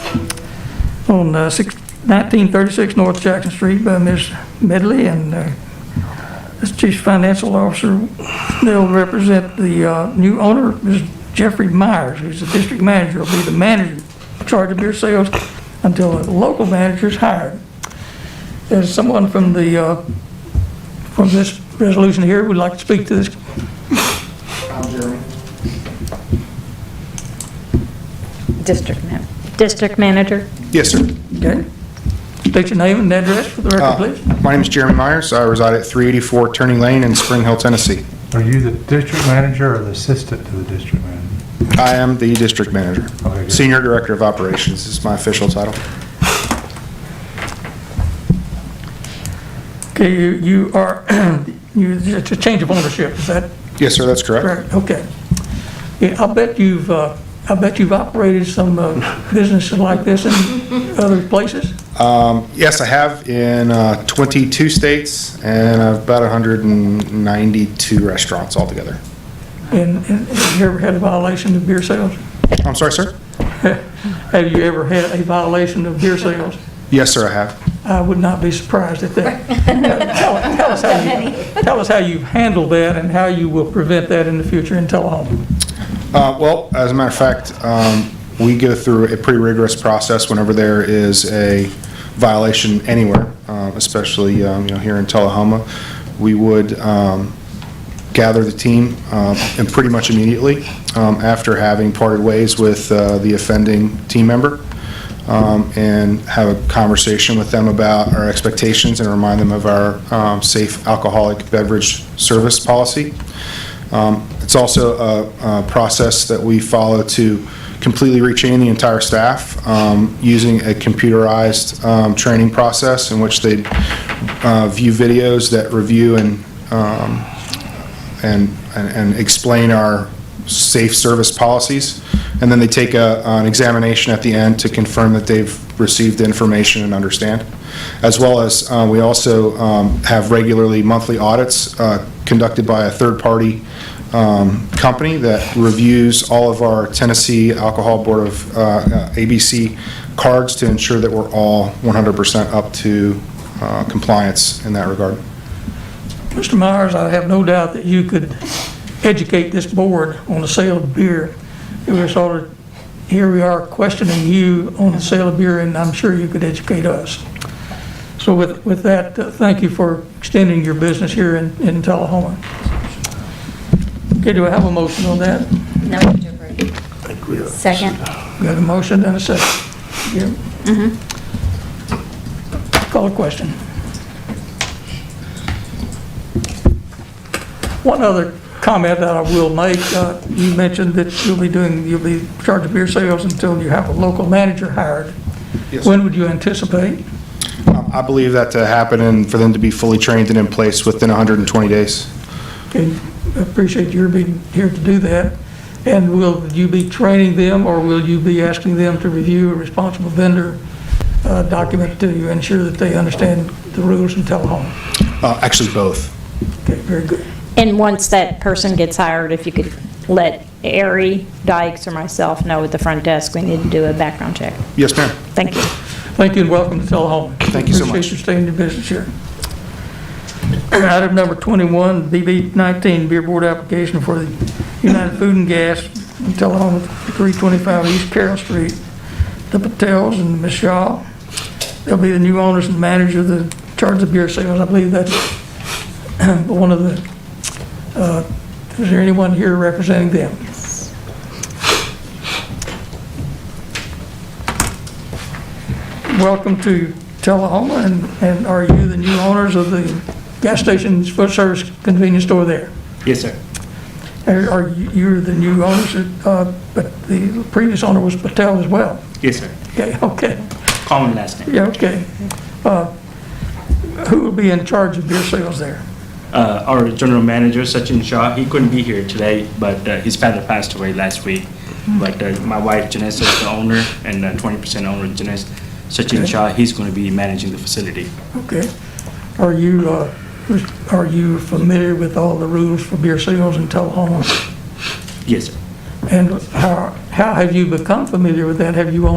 on 1936 North Jackson Street by Ms. Medley, and this Chief Financial Officer. They'll represent the new owner, Ms. Jeffrey Myers, who's the district manager, will be the manager in charge of beer sales until a local manager is hired. There's someone from the from this resolution here would like to speak to this. I'm Jeremy. District manager. Yes, sir. Okay. State your name and address for the record, please. My name is Jeremy Myers. I reside at 384 Turning Lane in Spring Hill, Tennessee. Are you the district manager or the assistant to the district manager? I am the district manager. Okay, good. Senior Director of Operations is my official title. Okay, you are, it's a change of ownership, is that Yes, sir, that's correct. correct? Okay. Yeah, I bet you've operated some businesses like this in other places? Yes, I have in 22 states and about 192 restaurants altogether. And have you ever had a violation of beer sales? I'm sorry, sir? Have you ever had a violation of beer sales? Yes, sir, I have. I would not be surprised at that. Tell us how you've handled that and how you will prevent that in the future in Tullahoma. Well, as a matter of fact, we go through a pretty rigorous process whenever there is a violation anywhere, especially here in Tullahoma. We would gather the team and pretty much immediately after having parted ways with the offending team member and have a conversation with them about our expectations and remind them of our safe alcoholic beverage service policy. It's also a process that we follow to completely retrain the entire staff using a computerized training process in which they view videos that review and explain our safe service policies, and then they take an examination at the end to confirm that they've received the information and understand. As well as we also have regularly monthly audits conducted by a third-party company that reviews all of our Tennessee Alcohol Board of ABC cards to ensure that we're all 100% up to compliance in that regard. Mr. Myers, I have no doubt that you could educate this board on the sale of beer. Here we are questioning you on the sale of beer, and I'm sure you could educate us. So with that, thank you for extending your business here in Tullahoma. Okay, do I have a motion on that? No, you approve. Second. We have a motion and a second. Yeah. Call a question. One other comment that I will make, you mentioned that you'll be in charge of beer sales until you have a local manager hired. Yes. When would you anticipate? I believe that to happen and for them to be fully trained and in place within 120 days. Okay, I appreciate your being here to do that. And will you be training them, or will you be asking them to review a responsible vendor document to ensure that they understand the rules in Tullahoma? Actually, both. Okay, very good. And once that person gets hired, if you could let Ari Dykes or myself know at the front desk, we need to do a background check. Yes, ma'am. Thank you. Thank you and welcome to Tullahoma. Thank you so much. Appreciate you staying in your business here. Item number 21, BB19, beer board application for the United Food and Gas in Tullahoma, 325 East Carroll Street. The Patels and Ms. Shaw, they'll be the new owners and manager of the charge of beer sales. I believe that's one of the, is there anyone here representing them? Yes. Welcome to Tullahoma, and are you the new owners of the gas station's food service convenience store there? Yes, sir. Are you're the new owners, but the previous owner was Patel as well? Yes, sir. Okay. Common last name. Yeah, okay. Who will be in charge of beer sales there? our general manager, Sachin Shah, he couldn't be here today, but his father passed away last week. But my wife, Janessa, is the owner, and 20% owner, Janessa. Sachin Shah, he's going to be managing the facility. Okay. Are you familiar with all the rules for beer sales in Tullahoma? Yes, sir. And how have you become familiar with that? Have you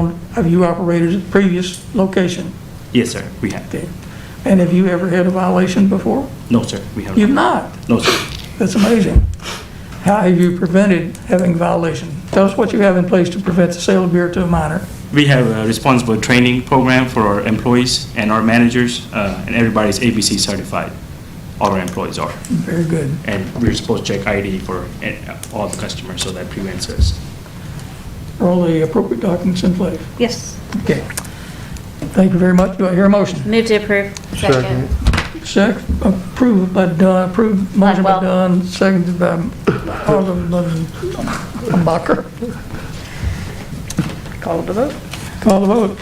operated at previous location? Yes, sir, we have. Okay. And have you ever had a violation before? No, sir, we have. You've not? No, sir. That's amazing. How have you prevented having violation? Tell us what you have in place to prevent the sale of beer to a minor. We have a responsible training program for our employees and our managers, and everybody's ABC certified. All our employees are. Very good. And we're supposed to check ID for all the customers, so that prevents us. Are all the appropriate documents in place? Yes. Okay. Thank you very much. Do I hear a motion? Move to approve. Second. Second, approved by Dunn, motion by Blackwell. Dunn, seconded by Alderman Bacher. Call the vote. Call the vote.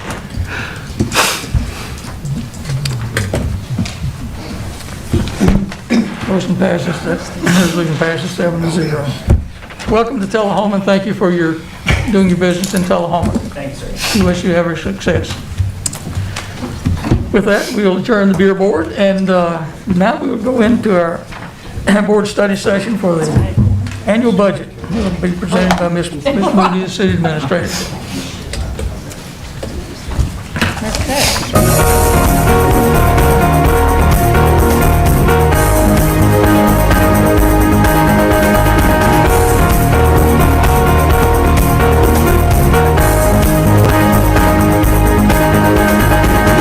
Motion passes, that resolution passes 7-0. Welcome to Tullahoma, and thank you for doing your business in Tullahoma. Thanks, sir. We wish you every success. With that, we will adjourn the beer board, and now we will go into our board study session for the annual budget. It will be presented by Ms. Moody, the city administrator.